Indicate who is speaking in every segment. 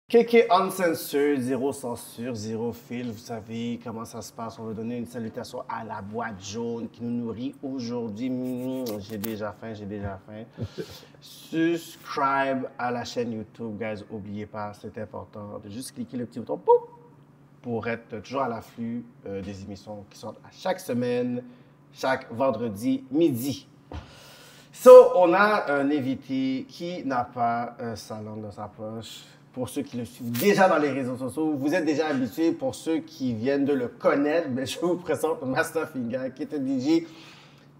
Speaker 1: KK Uncensored, zéro censure, zéro fil. Vous savez comment ça se passe. On va donner une salutation à la boîte jaune qui nous nourrit aujourd'hui. J'ai déjà faim, j'ai déjà faim. Subscribe à la chaîne YouTube, guys. N'oubliez pas, c'est important de juste cliquer le petit bouton pour être toujours à l'afflux des émissions qui sortent à chaque semaine, chaque vendredi midi. So, on a un invité qui n'a pas sa langue dans sa poche. Pour ceux qui le suivent déjà dans les réseaux sociaux, vous êtes déjà habitués. Pour ceux qui viennent de le connaître, mais je vous présente Master Finger, qui est un DJ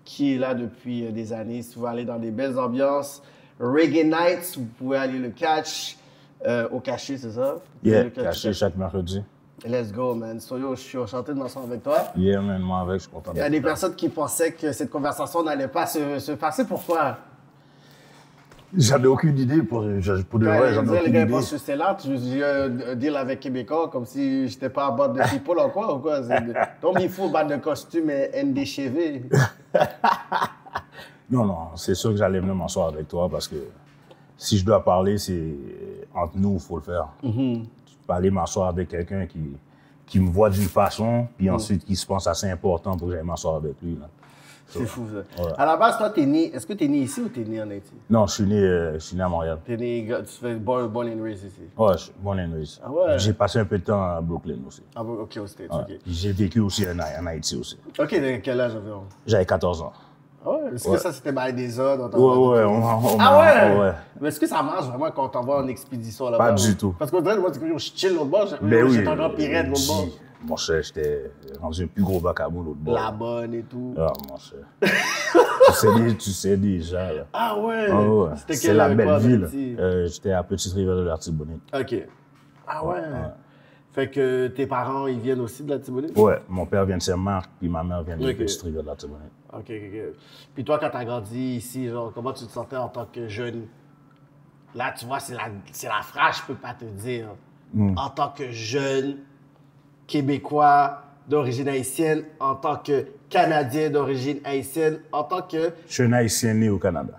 Speaker 1: qui est là depuis des années. Si vous allez dans des belles ambiances, Reggae Nights, vous pouvez aller le catch au cachet, c'est ça?
Speaker 2: Yeah, cachet chaque mercredi.
Speaker 1: Let's go, man. So, yo, je suis enchanté de m'asseoir avec toi.
Speaker 2: Yeah, man, moi avec, je suis content.
Speaker 1: Il y a des personnes qui pensaient que cette conversation n'allait pas se passer. Pourquoi?
Speaker 2: J'avais aucune idée pour de vrai, j'en ai aucune idée.
Speaker 1: Les gars pensent que c'est là, je deal avec Québécois comme si j'étais pas à bord de people ou quoi. Donc il faut battre de costume et NDCV.
Speaker 2: Non, c'est sûr que j'allais venir m'asseoir avec toi parce que si je dois parler, c'est entre nous, il faut le faire. Je peux aller m'asseoir avec quelqu'un qui me voit d'une façon, puis ensuite qui se pense assez important pour que j'aille m'asseoir avec lui. Là.
Speaker 1: C'est fou, ça. Ouais. À la base, toi, est-ce que tu es né ici ou tu es né en Haïti?
Speaker 2: Non, je suis né à Montréal.
Speaker 1: Tu fais born and raised ici?
Speaker 2: Ouais, je suis born and raised.
Speaker 1: Ah ouais?
Speaker 2: J'ai passé un peu de temps à Brooklyn aussi.
Speaker 1: Ah, ok, au States,
Speaker 2: ouais.
Speaker 1: ok.
Speaker 2: J'ai vécu aussi en Haïti aussi.
Speaker 1: Ok, de quel âge environ?
Speaker 2: J'avais 14 ans.
Speaker 1: Ah ouais? Est-ce que ça, c'était by des ordres?
Speaker 2: Ouais.
Speaker 1: Ouais? Mais est-ce que ça marche vraiment quand on t'envoie en expédition là-bas?
Speaker 2: Pas du tout.
Speaker 1: Parce qu'au dirait, moi, je chill l'autre bord, j'étais encore pirate l'autre bord.
Speaker 2: Mon cher, j'étais rendu un plus gros bac à bout l'autre bord.
Speaker 1: La bonne et tout.
Speaker 2: Ah, mon cher. tu sais déjà, là.
Speaker 1: Ah ouais?
Speaker 2: C'est la belle ville. J'étais à Petite-Rivière de l'Artibonite.
Speaker 1: OK. Ah ouais? Fait que tes parents, ils viennent aussi de l'Artibonite?
Speaker 2: Ouais. Mon père vient de Saint-Marc, puis ma mère vient de Petite-Rivière de l'Artibonite.
Speaker 1: OK. Puis toi, quand t'as grandi ici, genre, comment tu te sentais en tant que jeune? Là, tu vois, c'est la phrase, je peux pas te dire. En tant que jeune Québécois d'origine haïtienne, en tant que Canadien d'origine haïtienne, en tant que...
Speaker 2: Je suis un Haïtien né au Canada.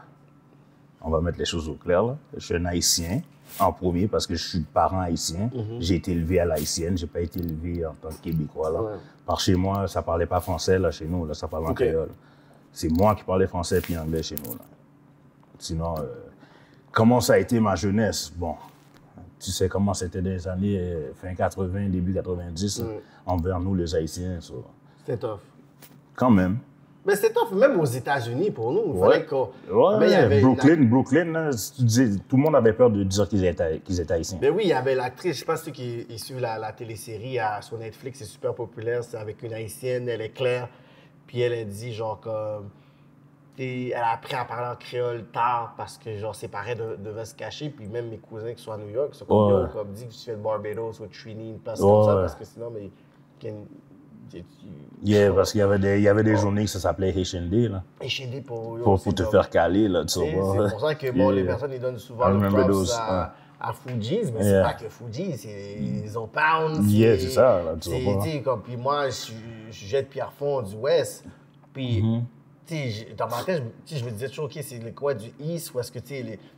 Speaker 2: On va mettre les choses au clair, là. Je suis un Haïtien en premier parce que je suis parent haïtien. J'ai été élevé à l'haïtienne, j'ai pas été élevé en tant que Québécois, là. Par chez moi, ça parlait pas français, là, chez nous, là, ça parlait en créole. C'est moi qui parlais français puis anglais chez nous, là. Sinon, comment ça a été ma jeunesse? Bon... Tu sais comment c'était des années fin 80, début 90, envers nous, les Haïtiens. So.
Speaker 1: C'était tough.
Speaker 2: Quand même.
Speaker 1: Mais c'était tough, même aux États-Unis, pour nous. Il
Speaker 2: fallait Brooklyn, là, tout le monde avait peur de dire qu'ils étaient Haïtiens.
Speaker 1: Ben oui, il y avait l'actrice, je ne sais pas ceux qui suivent la télésérie sur Netflix, c'est super populaire, c'est avec une Haïtienne, elle est claire, puis elle a dit genre comme... elle a appris à parler en créole tard parce que genre ses parents devaient se cacher. Puis même mes cousins qui sont à New York sont comme dit que tu fais le Barbados ou Trini, une place comme ça parce que sinon, mais...
Speaker 2: parce qu'il y avait des journées que ça s'appelait Haitian Day, là.
Speaker 1: Haitian Day pour
Speaker 2: te faire caler, là, tu vois.
Speaker 1: C'est pour ça que bon, les personnes, ils donnent souvent le props à Fugees, mais c'est pas que Fugees, ils ont Pounds.
Speaker 2: C'est ça, là, tu vois.
Speaker 1: Puis moi, je jette Pierrefonds du Ouest, puis... Dans ma tête, je me disais toujours, OK, c'est quoi du East ou est-ce que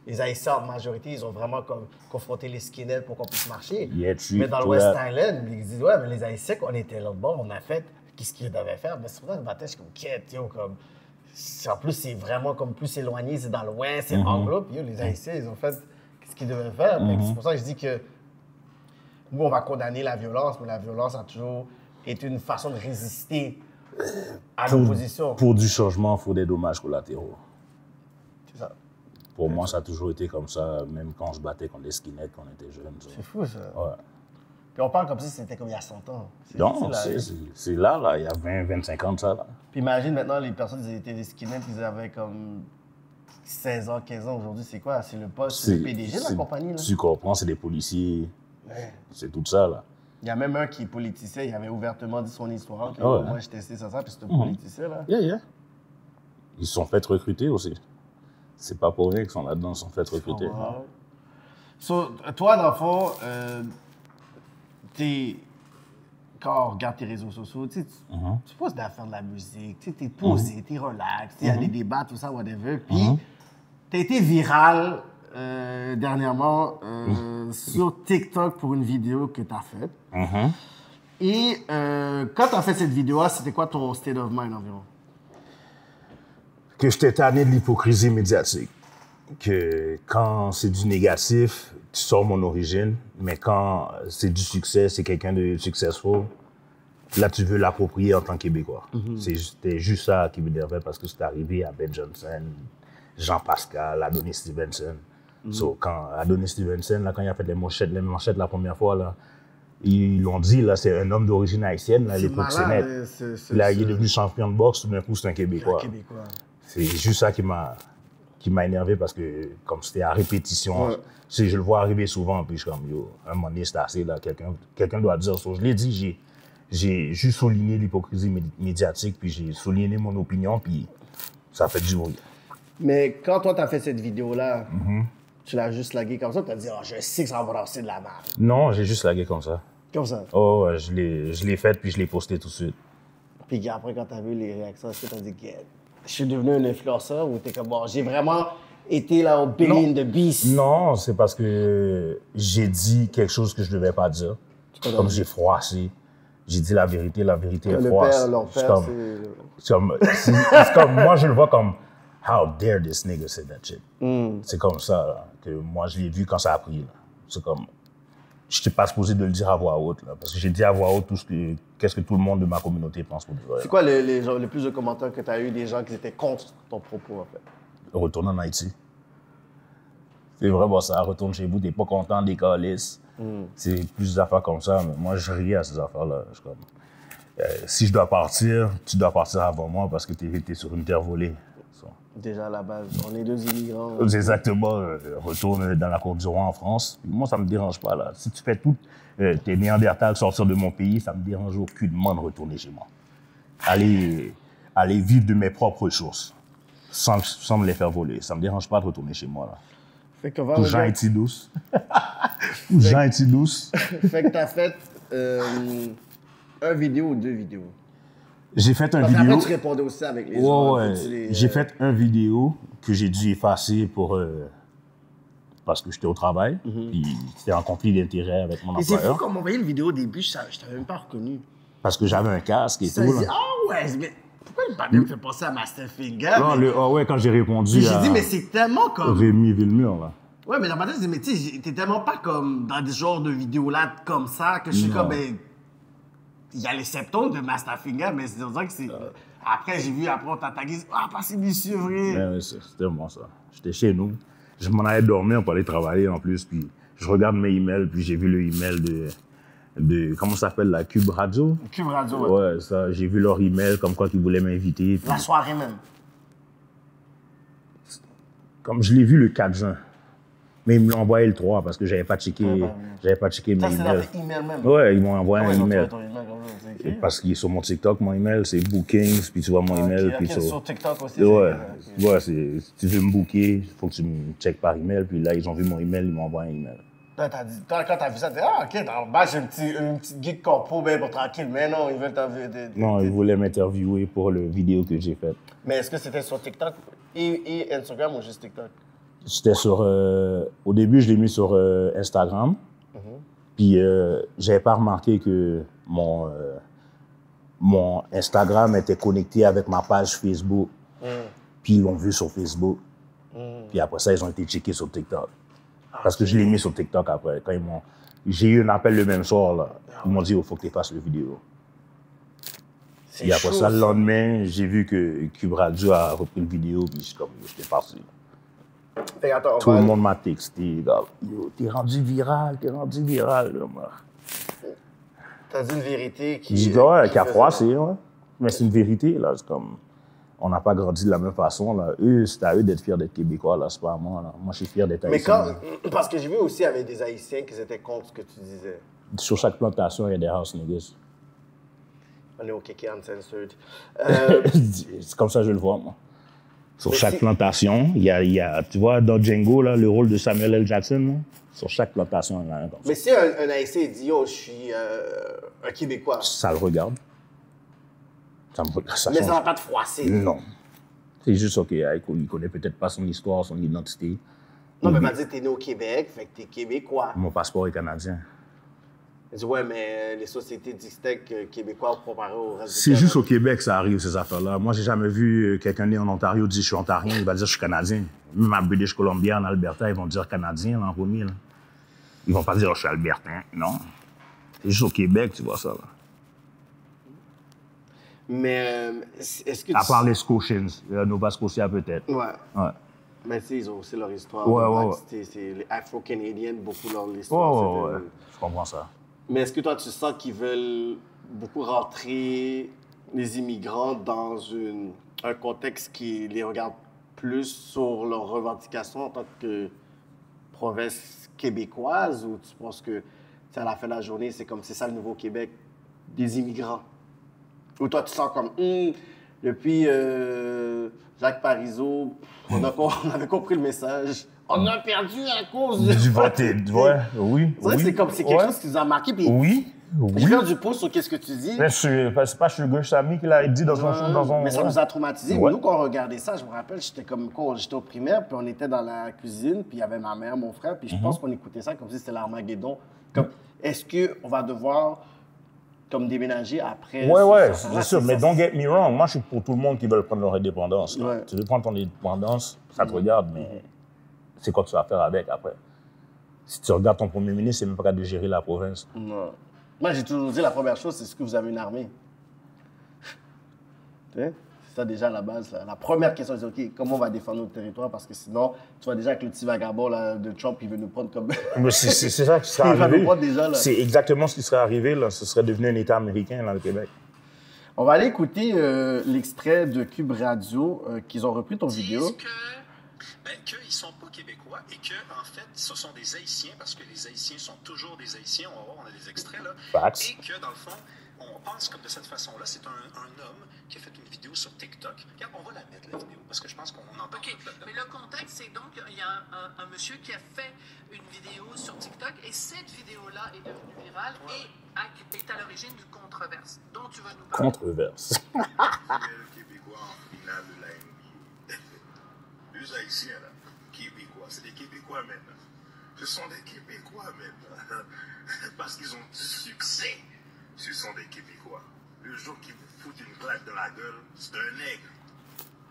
Speaker 1: les Haïtiens en majorité, ils ont vraiment comme confronté les skinheads pour qu'on puisse marcher. Mais dans le West Island, ils disent, ouais, mais les Haïtiens, on était là-bas, on a fait qu'est-ce qu'ils devaient faire. Mais c'est pour ça que dans ma tête, je suis comme, quête, comme, En plus, c'est vraiment comme plus éloigné, c'est dans l'ouest, c'est anglo. Puis les Haïtiens, ils ont fait ce qu'ils devaient faire. C'est pour ça que je dis que nous, on va condamner la violence, mais la violence a toujours été une façon de résister à l'opposition.
Speaker 2: Pour du changement, il faut des dommages collatéraux.
Speaker 1: C'est ça.
Speaker 2: Pour moi, ça a toujours été comme ça, même quand je battais contre les skinheads quand on était jeunes.
Speaker 1: C'est fou, ça.
Speaker 2: Ouais.
Speaker 1: Puis on parle comme si c'était comme il y a 100 ans.
Speaker 2: Non, c'est là, il y a 20, 25 ans de ça. Là.
Speaker 1: Puis imagine maintenant, les personnes qui étaient des skinheads, ils avaient comme 16 ans, 15 ans. Aujourd'hui, c'est quoi? C'est le poste, c'est le PDG de la compagnie. Là.
Speaker 2: Tu comprends, c'est des policiers. Ouais. C'est tout ça, là.
Speaker 1: Il y a même un qui est politicien, il avait ouvertement dit son histoire. Moi, j'étais ça, puis c'est un politicien, là.
Speaker 2: Ils se sont fait recruter aussi. C'est pas pour rien qu'ils sont là-dedans, ils se sont fait recruter.
Speaker 1: Wow. So, toi, dans le fond, quand on regarde tes réseaux sociaux, tu poses d'affaires de la musique, tu es posé, tu es relax, il y a des débats, tout ça, whatever. Puis, tu as été viral dernièrement sur TikTok pour une vidéo que tu as faite. Et quand tu as fait cette vidéo, c'était quoi ton state of mind environ?
Speaker 2: Que j'étais tanné de l'hypocrisie médiatique. Que quand c'est du négatif, tu sors mon origine, mais quand c'est du succès, c'est quelqu'un de successful, là, tu veux l'approprier en tant que Québécois. C'était juste ça qui m'énervait parce que c'est arrivé à Ben Johnson, Jean Pascal, Adonis Stevenson. So, quand Adonis Stevenson, là, quand il a fait les manchettes la première fois, là, ils l'ont dit, là, c'est un homme d'origine haïtienne, là, à l'époque, c'est net. Là, il est devenu champion de boxe, tout d'un coup, c'est un Québécois. C'est juste ça qui m'a énervé parce que, comme c'était à répétition, je le vois arriver souvent, puis je suis comme, yo, à un moment donné, c'est assez, là, quelqu'un doit dire ça. Je l'ai dit, j'ai juste souligné l'hypocrisie médiatique, puis j'ai souligné mon opinion, puis ça fait du bruit.
Speaker 1: Mais quand toi, tu as fait cette vidéo-là, tu l'as juste lagué comme ça, tu as dit, oh, je sais que ça va brasser de la merde.
Speaker 2: Non, j'ai juste lagué comme ça.
Speaker 1: Comme ça?
Speaker 2: Oh, ouais, je l'ai faite, puis je l'ai posté tout de suite.
Speaker 1: Puis après, quand tu as vu les réactions, est-ce que tu as dit, je suis devenu un influenceur, ou t'es comme, bon, j'ai vraiment été là au Billy and the Beast?
Speaker 2: Non, c'est parce que j'ai dit quelque chose que je ne devais pas dire. Comme j'ai froissé. J'ai dit la vérité est froisse. C'est comme, moi, je le vois comme, how dare this nigga say that shit? C'est comme ça, là, que moi, je l'ai vu quand ça a pris. C'est comme, je n'étais pas supposé de le dire à voix haute, là, parce que j'ai dit à voix haute qu'est-ce que tout le monde de ma communauté pense pour dire.
Speaker 1: C'est quoi les plus de commentaires que tu as eu des gens qui étaient contre ton propos, en fait?
Speaker 2: Retourne en Haïti. C'est vraiment ça. Retourne chez vous, t'es pas content des calices. C'est plus d'affaires comme ça, mais moi, je ris à ces affaires-là. Si je dois partir, tu dois partir avant moi parce que t'es sur une terre volée.
Speaker 1: Déjà à la base, on est deux immigrants.
Speaker 2: Exactement. Retourne dans la Côte du Roi en France. Moi, ça me dérange pas, là. Si tu fais tout tes Néandertals sortir de mon pays, ça me dérange aucunement de retourner chez moi. Aller vivre de mes propres ressources sans me les faire voler. Ça me dérange pas de retourner chez moi, là.
Speaker 1: Fait que
Speaker 2: Tout gens est douce. Tout gens est douce.
Speaker 1: Fait que t'as fait une vidéo ou deux vidéos?
Speaker 2: J'ai fait une vidéo.
Speaker 1: Après, tu répondais aussi avec les autres.
Speaker 2: J'ai fait une vidéo que j'ai dû effacer parce que j'étais au travail. Puis c'était en conflit d'intérêt avec mon employeur.
Speaker 1: Et c'est fou, quand on m'envoyait une vidéo au début, je t'avais même pas reconnu.
Speaker 2: Parce que j'avais un casque et tout.
Speaker 1: Ah ouais, mais pourquoi le bandit me fait penser à Masterfinger?
Speaker 2: Non, ouais, quand j'ai répondu
Speaker 1: j'ai dit, mais c'est tellement comme...
Speaker 2: Rémi Villemur, là.
Speaker 1: Ouais, mais la bandit, je dis, mais tu sais, t'es tellement pas comme dans des genres de vidéos-là comme ça que je suis comme, ben... Il y a les septons de Masterfinger, mais c'est dire que c'est... Après, j'ai vu, après, on t'a tagué, pas c'est monsieur, vrai.
Speaker 2: Ouais, c'était moi, ça. J'étais chez nous. Je m'en allais dormir pour aller travailler, en plus, puis je regarde mes emails, puis j'ai vu le email de comment ça s'appelle, la Cube Radio?
Speaker 1: Cube Radio, ouais.
Speaker 2: Ouais, ça, j'ai vu leur email, comme quoi qu'ils voulaient m'inviter. Puis...
Speaker 1: La soirée même.
Speaker 2: Comme je l'ai vu le 4 juin. Mais ils me l'ont envoyé le 3 parce que j'avais pas checké mes emails.
Speaker 1: Ça, c'est dans tes emails même?
Speaker 2: Ouais, ils m'ont envoyé un email.
Speaker 1: Okay.
Speaker 2: Parce qu'il est sur mon TikTok, mon email, c'est Bookings, puis tu vois mon email. Puis
Speaker 1: sur TikTok aussi?
Speaker 2: Ouais, si tu veux me booker, il faut que tu me checkes par email. Puis là, ils ont vu mon email, ils m'ont envoyé un email.
Speaker 1: Quand t'as vu ça, tu dis, OK, dans le bas, j'ai une petite geek corpo, ben, pour tranquille. Mais non, ils veulent t'inviter.
Speaker 2: Non, ils voulaient m'interviewer pour la vidéo que j'ai faite.
Speaker 1: Mais est-ce que c'était sur TikTok et Instagram ou juste TikTok?
Speaker 2: C'était sur... au début, je l'ai mis sur Instagram. Puis, j'avais pas remarqué que mon Instagram était connecté avec ma page Facebook. Puis ils l'ont vu sur Facebook. Puis après ça, ils ont été checkés sur TikTok. Parce que je l'ai mis sur TikTok après. Quand j'ai eu un appel le même soir, là. Ils m'ont dit, il faut que tu fasses la vidéo. Et après ça, le lendemain, j'ai vu que Cube Radio a repris la vidéo, puis j'étais parti. Tout le monde m'a texté, gars. Yo, t'es rendu viral. Là,
Speaker 1: t'as dit une vérité qui...
Speaker 2: J'ai dit, ouais, qui a froissé, ouais. Mais c'est une vérité, là. C'est comme... On n'a pas grandi de la même façon, là. Eux, c'est à eux d'être fiers d'être Québécois, là. C'est pas à moi, là. Moi, je suis fier d'être Haïtien.
Speaker 1: Mais parce que j'ai vu aussi avec des Haïtiens qui étaient contre ce que tu disais.
Speaker 2: Sur chaque plantation, il y a des house niggas.
Speaker 1: On est au Kéké Uncensored.
Speaker 2: C'est comme ça que je le vois, moi. Sur chaque plantation, il y a, tu vois, dans Django, là, le rôle de Samuel L. Jackson, là, sur chaque plantation, il y en a un comme ça.
Speaker 1: Mais si un Haïtien dit, yo, je suis un Québécois.
Speaker 2: Ça le regarde.
Speaker 1: Mais ça ne va pas te froisser.
Speaker 2: Non. C'est juste, OK, il connaît peut-être pas son histoire, son identité.
Speaker 1: Non, mais il m'a dit, t'es né au Québec, fait que t'es Québécois.
Speaker 2: Mon passeport est canadien.
Speaker 1: Il dit, ouais, mais les sociétés distinguent Québécois comparé au reste du
Speaker 2: C'est juste au Québec ça arrive, ces affaires-là. Moi, j'ai jamais vu quelqu'un né en Ontario dire je suis ontarien, il va dire je suis canadien. Même à British Columbia, en Alberta, ils vont dire canadien, là, en premier. Là. Ils vont pas dire je suis albertain, non. C'est juste au Québec, tu vois ça. Là.
Speaker 1: Mais est-ce que
Speaker 2: à part les Scotians, Nova Scotia peut-être.
Speaker 1: Ouais. Mais tu sais, ils ont aussi leur histoire.
Speaker 2: Ouais.
Speaker 1: C'est les Afro-Canadiens, beaucoup leur histoire.
Speaker 2: Ouais. Je comprends ça.
Speaker 1: Mais est-ce que toi, tu sens qu'ils veulent beaucoup rentrer les immigrants dans un contexte qui les regarde plus sur leurs revendications en tant que province québécoise, ou tu penses que à la fin de la journée, c'est comme c'est ça le nouveau Québec des immigrants? Ou toi, tu sens comme, depuis Jacques Parizeau, on avait compris le message. On a perdu à cause
Speaker 2: du vote. Ouais, oui.
Speaker 1: C'est comme, c'est quelque chose qui nous a marqué. Puis
Speaker 2: oui.
Speaker 1: Je fais du pouce sur qu'est-ce que tu dis.
Speaker 2: C'est pas Sugar Sammy qui l'a dit dans son show.
Speaker 1: Mais ça nous a traumatisés. Ouais. Nous, quand on regardait ça, je me rappelle, j'étais au primaire, puis on était dans la cuisine, puis il y avait ma mère, mon frère, puis je pense qu'on écoutait ça comme si c'était l'Armageddon. Comme, est-ce qu'on va devoir comme déménager après?
Speaker 2: Ouais, c'est sûr. Mais don't get me wrong, moi, je suis pour tout le monde qui veut prendre leur indépendance. Ouais. Tu veux prendre ton indépendance, ça te regarde, mais c'est quoi tu vas faire avec après. Si tu regardes ton premier ministre, c'est même pas capable de gérer la province.
Speaker 1: Non. Moi, j'ai toujours dit la première chose, c'est ce que vous avez une armée. C'est ça déjà à la base. Là. La première question, c'est OK, comment on va défendre notre territoire? Parce que sinon, tu vois déjà que le petit vagabond là, de Trump, il veut nous prendre comme.
Speaker 2: Mais c'est ça qui serait arrivé. C'est exactement ce qui serait arrivé. Là. Ce serait devenu un État américain dans le Québec.
Speaker 1: On va aller écouter l'extrait de Cube Radio qu'ils ont repris ton vidéo.
Speaker 3: Qu'ils ne sont pas québécois et que, en fait, ce sont des Haïtiens, parce que les Haïtiens sont toujours des Haïtiens. On va voir, on a des extraits là.
Speaker 2: Facts.
Speaker 3: Et que, dans le fond, on pense comme de cette façon-là. C'est un homme qui a fait une vidéo sur TikTok. Regarde, on va la mettre, la vidéo, parce que je pense qu'on en parle.
Speaker 4: OK, mais le contexte, c'est donc qu'il y a un monsieur qui a fait une vidéo sur TikTok et cette vidéo-là est devenue virale et est à l'origine d'une controverse dont tu vas nous parler.
Speaker 2: Controverse.
Speaker 5: Québécois en finale de la NBA. Les Haïtiens, là, Québécois, c'est des Québécois maintenant. Ce sont des Québécois maintenant. Parce qu'ils ont du succès. Ce sont des Québécois. Le jour qu'ils vous foutent une claque dans la gueule, c'est un nègre.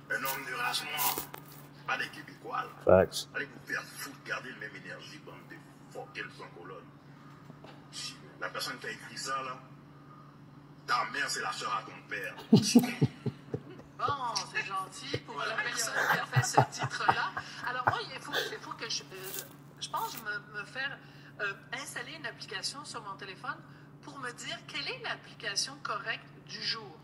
Speaker 5: Un homme de race noire. Pas des Québécois, là.
Speaker 2: Facts.
Speaker 5: Allez vous faire foutre, garder le même énergie, bande de fuckers sans colonne. La personne qui a écrit ça, là, ta mère, c'est la sœur à ton père.
Speaker 4: Bon, c'est gentil pour la personne qui a fait ce titre-là. Alors moi, il faut que je pense me faire installer une application sur mon téléphone pour me dire quelle est l'application correcte du jour.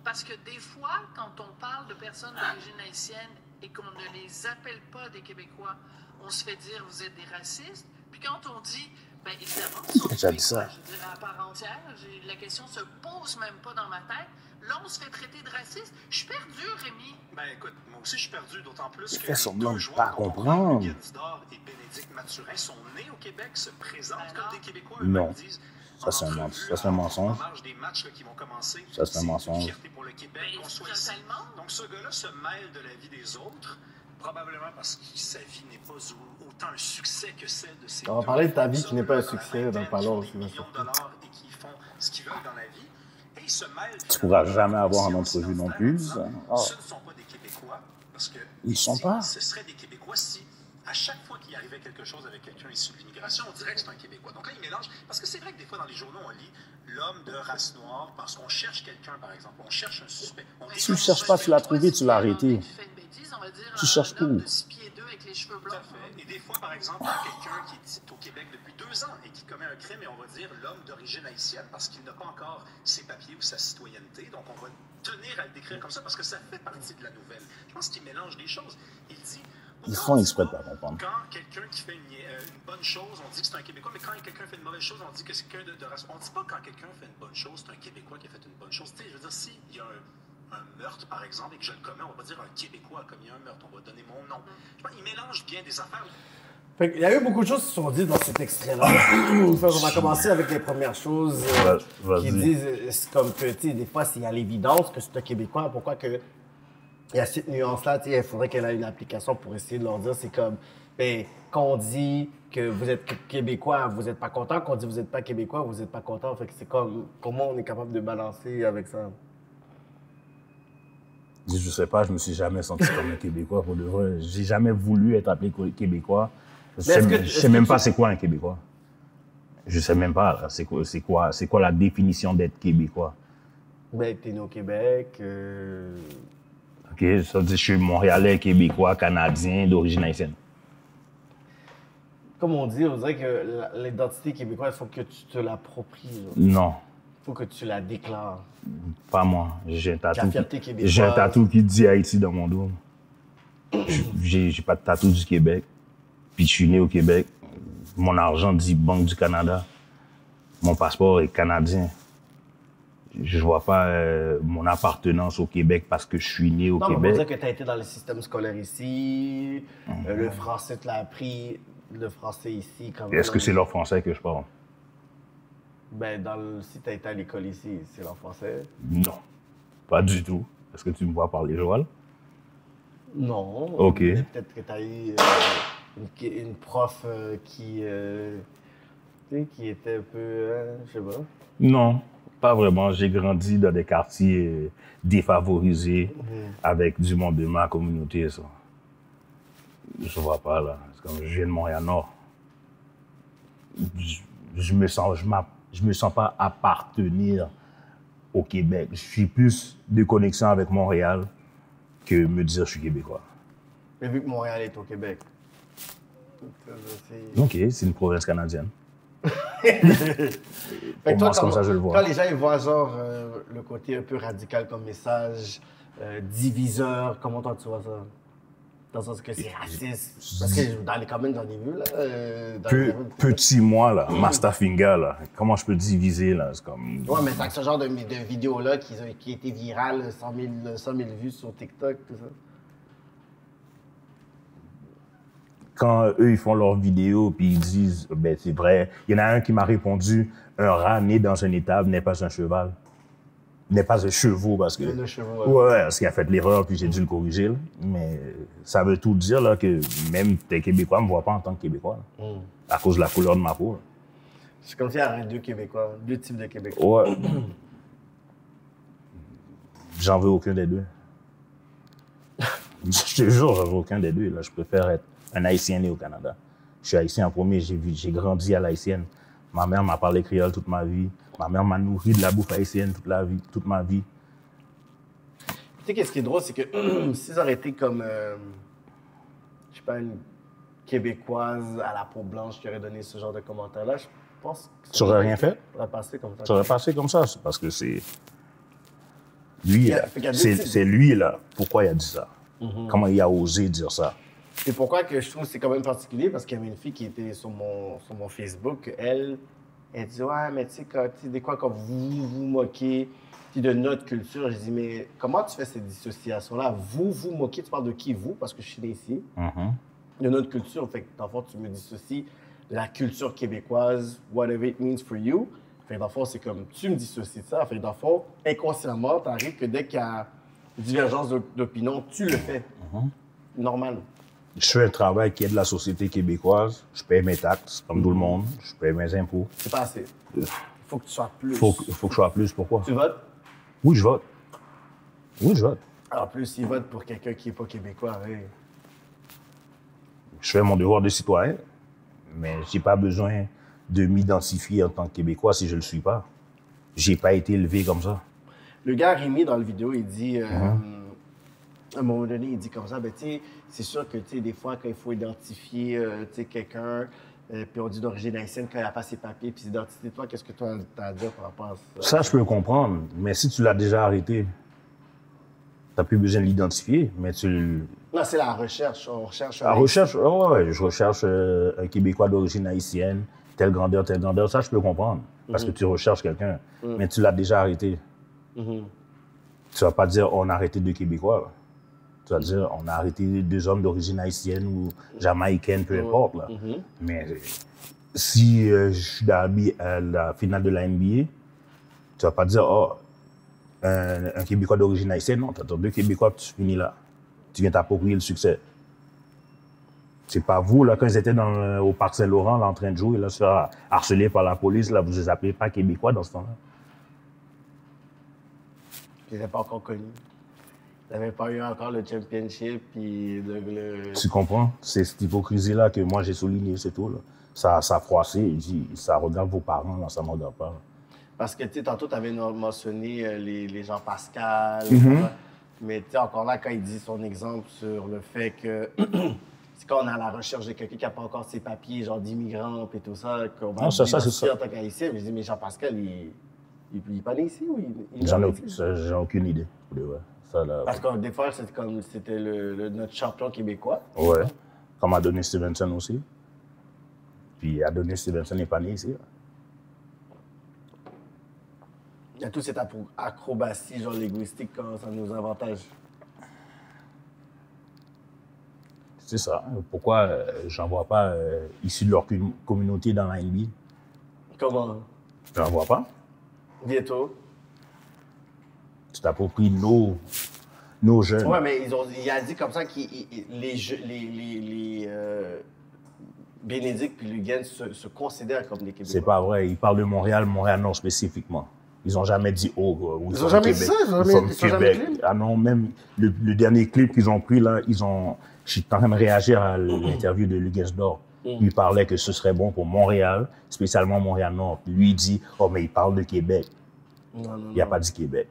Speaker 4: Parce que des fois, quand on parle de personnes d'origine haïtienne et qu'on ne les appelle pas des Québécois, on se fait dire vous êtes des racistes. Puis quand on dit, bien évidemment,
Speaker 2: j'ai dit ça.
Speaker 4: Je dirais à part entière, la question se pose même pas dans ma tête. Là, on se fait traiter de raciste. Je suis perdu, Rémi.
Speaker 3: Ben écoute, moi aussi je suis perdu, d'autant plus que
Speaker 2: fait semblant
Speaker 3: les
Speaker 2: de
Speaker 3: deux
Speaker 2: pas
Speaker 3: joueurs
Speaker 2: comprendre.
Speaker 3: Guy Didard et Bénédicte Mathurin sont nés au Québec, se présentent comme des Québécois.
Speaker 2: Non.
Speaker 3: Disent,
Speaker 2: Ça, c'est un mensonge.
Speaker 3: des matchs là, qui vont commencer.
Speaker 2: Ça, c'est un mensonge.
Speaker 3: Une fierté pour le Québec qu'on soit ici. Donc ce gars-là se mêle de la vie des autres, probablement parce que sa vie n'est pas autant un succès que celle de ses.
Speaker 1: On va parler de ta vie qui n'est pas un succès dans pas long.
Speaker 3: Des millions de dollars et qui font ce qu'ils veulent dans la vie. Et ils se mêlent.
Speaker 2: Tu pourras jamais avoir en entrevue non plus.
Speaker 3: Ce ne sont pas des Québécois. Parce que
Speaker 2: Ils sont pas.
Speaker 3: ce serait des Québécois si, à chaque fois qu'il arrivait quelque chose avec quelqu'un issu de l'immigration, on dirait que c'est un Québécois. Donc là, ils mélangent. Parce que c'est vrai que des fois, dans les journaux, on lit l'homme de race noire parce qu'on cherche quelqu'un, par exemple. On cherche un suspect.
Speaker 2: Tu le cherches pas, tu l'as trouvé, tu l'as arrêté. Tu cherches où?
Speaker 4: De 6 pieds 2 avec les cheveux
Speaker 3: Tout
Speaker 4: blancs.
Speaker 3: à fait. Et des fois, par exemple, il y a quelqu'un qui est au Québec depuis 2 ans et qui commet un crime, et on va dire l'homme d'origine haïtienne parce qu'il n'a pas encore ses papiers ou sa citoyenneté. Donc, on va tenir à le décrire comme ça parce que ça fait partie de la nouvelle. Je pense qu'il mélange des choses. Il dit...
Speaker 2: Ils font exprès de pas comprendre.
Speaker 3: Quand quelqu'un qui fait une bonne chose, on dit que c'est un Québécois, mais quand quelqu'un fait une mauvaise chose, on dit que c'est quelqu'un de race. On ne dit pas quand quelqu'un fait une bonne chose, c'est un Québécois qui a fait une bonne chose. Tu sais, je veux dire, s'il y a un meurtre, par exemple, et que je le commets, on va dire un Québécois a commis un meurtre, on va donner mon nom. Je pense qu'il mélange bien des affaires.
Speaker 1: Fait qu'il y a eu beaucoup de choses qui sont dites dans cet extrait-là. On va commencer avec les premières choses qui disent, c'est comme que, tu sais, des fois, s'il y a l'évidence que c'est un Québécois, pourquoi que il y a cette nuance-là, tu sais, il faudrait qu'elle ait une application pour essayer de leur dire, c'est comme, ben, quand on dit que vous êtes Québécois, vous n'êtes pas content, quand on dit que vous n'êtes pas Québécois, vous n'êtes pas content. Fait que c'est comme, comment on est capable de balancer avec ça?
Speaker 2: Je sais pas, je me suis jamais senti comme un Québécois pour de vrai. J'ai jamais voulu être appelé Québécois. Je sais même pas c'est quoi un Québécois. Je sais même pas, là, c'est quoi la définition d'être Québécois.
Speaker 1: Ben, t'es né au Québec.
Speaker 2: Ok, ça veut dire que je suis Montréalais, Québécois, Canadien, d'origine haïtienne.
Speaker 1: Comme on dit, on dirait que l'identité québécoise, il faut que tu te l'appropries.
Speaker 2: Non,
Speaker 1: Il faut que tu la déclares.
Speaker 2: pas moi. J'ai un tatou.
Speaker 1: La fierté québécoise.
Speaker 2: J'ai un tatou qui dit Haïti dans mon dos. J'ai pas de tatou du Québec. Puis je suis né au Québec. Mon argent dit Banque du Canada. Mon passeport est canadien. Je vois pas mon appartenance au Québec parce que je suis né au
Speaker 1: Non, mais on
Speaker 2: Québec.
Speaker 1: dirait que tu as été dans le système scolaire ici. Le français, tu l'as appris. Le français ici.
Speaker 2: Est-ce que c'est leur français que je parle?
Speaker 1: Ben, si tu as été à l'école ici, c'est leur français.
Speaker 2: Non, pas du tout. Est-ce que tu me vois parler Joël?
Speaker 1: Non.
Speaker 2: Ok.
Speaker 1: Mais peut-être que tu as eu une prof qui était un peu, je sais pas.
Speaker 2: Non, pas vraiment. J'ai grandi dans des quartiers défavorisés avec du monde de ma communauté. Ça. Je vois pas là. C'est comme je viens de Montréal-Nord. Je me sens pas appartenir au Québec. Je suis plus de connexion avec Montréal que me dire je suis québécois.
Speaker 1: Mais vu que Montréal est au Québec.
Speaker 2: Ok, c'est une province canadienne.
Speaker 1: Fait que
Speaker 2: Pour moi, c'est comme ça que je le vois.
Speaker 1: Quand les gens ils voient genre le côté un peu radical comme message, diviseur, comment toi tu vois ça? Dans le sens que c'est raciste. Parce que quand même, j'en ai vu, là.
Speaker 2: Petit moi, là, Mastafinga, là, comment je peux diviser, là? C'est comme...
Speaker 1: Ouais, mais t'as ce genre de vidéo-là qui a été virale, 100 000 vues sur TikTok, tout ça.
Speaker 2: Quand eux, ils font leurs vidéos, puis ils disent, ben c'est vrai, il y en a un qui m'a répondu, un rat né dans une étable n'est pas un cheval. N'est pas un chevaux, parce que...
Speaker 1: Un chevaux,
Speaker 2: ouais, parce qu'il a fait l'erreur, puis j'ai dû le corriger, là. Mais ça veut tout dire, là, que même tes Québécois ne me voient pas en tant que Québécois, là, à cause de la couleur de ma peau, là.
Speaker 1: C'est comme s'il y avait deux Québécois, deux types de Québécois.
Speaker 2: Ouais. J'en veux aucun des deux. Je te jure, j'en veux aucun des deux, là. Je préfère être un Haïtien né au Canada. Je suis Haïtien en premier, j'ai grandi à l'Haïtienne. Ma mère m'a parlé créole toute ma vie. Ma mère m'a nourri de la bouffe haïtienne toute ma vie.
Speaker 1: Tu sais, qu'est-ce qui est drôle, c'est que si ça aurait été comme, je sais pas, une Québécoise à la peau blanche qui aurait donné ce genre de commentaire-là, je pense que
Speaker 2: Tu aurais rien fait?
Speaker 1: Ça aurait passé comme ça.
Speaker 2: Ça aurait passé comme ça, c'est parce que c'est... Lui, c'est lui, là. Pourquoi il a dit ça? Comment il a osé dire ça?
Speaker 1: Et pourquoi que je trouve que c'est quand même particulier, parce qu'il y avait une fille qui était sur mon Facebook, elle dit « Ouais, mais tu sais, des fois, quand vous vous moquez de notre culture, je dis « Mais comment tu fais cette dissociation-là? Vous vous moquez, tu parles de qui, vous? Parce que je suis né ici. De notre culture, fait que dans le fond, tu me dissocies de la culture québécoise, whatever it means for you. Fait que dans le fond, c'est comme, tu me dissocies de ça. Fait que dans le fond, inconsciemment, t'arrives que dès qu'il y a une divergence d'opinion, tu le fais. Normal.
Speaker 2: Je fais un travail qui est de la société québécoise. Je paye mes taxes, comme tout le monde. Je paye mes impôts.
Speaker 1: C'est pas assez. Il faut que tu sois plus.
Speaker 2: Faut que je sois plus. Pourquoi?
Speaker 1: Tu votes?
Speaker 2: Oui, je vote. Oui, je vote.
Speaker 1: En plus, ils votent pour quelqu'un qui n'est pas québécois. Oui.
Speaker 2: Je fais mon devoir de citoyen, mais je n'ai pas besoin de m'identifier en tant que Québécois si je ne le suis pas. Je n'ai pas été élevé comme ça.
Speaker 1: Le gars Rémi, dans la vidéo, il dit, à un moment donné, il dit comme ça, ben, tu sais, c'est sûr que, tu sais, des fois, quand il faut identifier, tu sais, quelqu'un, puis on dit d'origine haïtienne quand il n'a pas ses papiers, puis d'identité, toi, qu'est-ce que tu as à dire par rapport à ça?
Speaker 2: Ça, je peux le comprendre, mais si tu l'as déjà arrêté, tu n'as plus besoin de l'identifier, mais tu...
Speaker 1: Non, c'est la recherche. On recherche...
Speaker 2: La recherche, ouais, je recherche un Québécois d'origine haïtienne, telle grandeur, ça, je peux comprendre, parce que tu recherches quelqu'un, mais tu l'as déjà arrêté. Tu vas pas dire on a arrêté 2 Québécois. Là. Tu vas dire on a arrêté 2 hommes d'origine haïtienne ou jamaïcaine, peu importe. Là. Mais si je suis à la finale de la NBA, tu vas pas dire oh, un Québécois d'origine haïtienne. Non, tu as 2 Québécois, tu finis là. Tu viens t'approprier le succès. C'est pas vous, là, quand ils étaient au Parc Saint-Laurent, là, en train de jouer, là, se faire harceler par la police, là, vous les appelez pas Québécois dans ce temps-là.
Speaker 1: Ils n'étaient pas encore connus. Ils n'avaient pas eu encore le championship. Puis
Speaker 2: Tu comprends? C'est cette hypocrisie-là que moi j'ai souligné, c'est tout. Là. Ça a froissé, il dit, ça regarde vos parents, là, ça ne me regarde pas. Là.
Speaker 1: Parce que, tu sais, tantôt, tu avais mentionné les Jean-Pascal. Mais, tu sais, encore là, quand il dit son exemple sur le fait que c'est quand on est à la recherche de quelqu'un qui n'a pas encore ses papiers, genre d'immigrants et tout ça, qu'on va
Speaker 2: c'est
Speaker 1: en tant qu'haïtien. Mais je dis, mais Jean-Pascal, il n'est pas né ici ou il
Speaker 2: J'en ai aucune idée. Ouais. Ça, là,
Speaker 1: parce que des fois, c'était comme c'était notre champion québécois.
Speaker 2: Ouais. Comme Adonis Stevenson aussi. Puis Adonis Stevenson n'est pas né ici. Là.
Speaker 1: Il y a toute cette acrobatie genre linguistique quand ça nous avantage.
Speaker 2: C'est ça. Pourquoi j'en vois pas issus de leur communauté dans la NBA?
Speaker 1: Comment?
Speaker 2: J'en vois pas.
Speaker 1: Bientôt.
Speaker 2: Tu t'appropries nos jeunes.
Speaker 1: Ouais, mais il a dit comme ça que Bénédicte puis Lugan se considèrent comme des Québécois.
Speaker 2: C'est pas vrai. Ils parlent de Montréal-Nord spécifiquement. Ils n'ont jamais dit « Oh,
Speaker 1: ils n'ont jamais dit ça? Ils n'ont jamais clip?
Speaker 2: Ah non, même le dernier clip qu'ils ont pris, là, je suis en train de réagir à l'interview de Luguensdorf. Il parlait que ce serait bon pour Montréal, spécialement Montréal-Nord. Lui, il dit « Oh, mais il parle de Québec. » Il n'a pas dit Québec.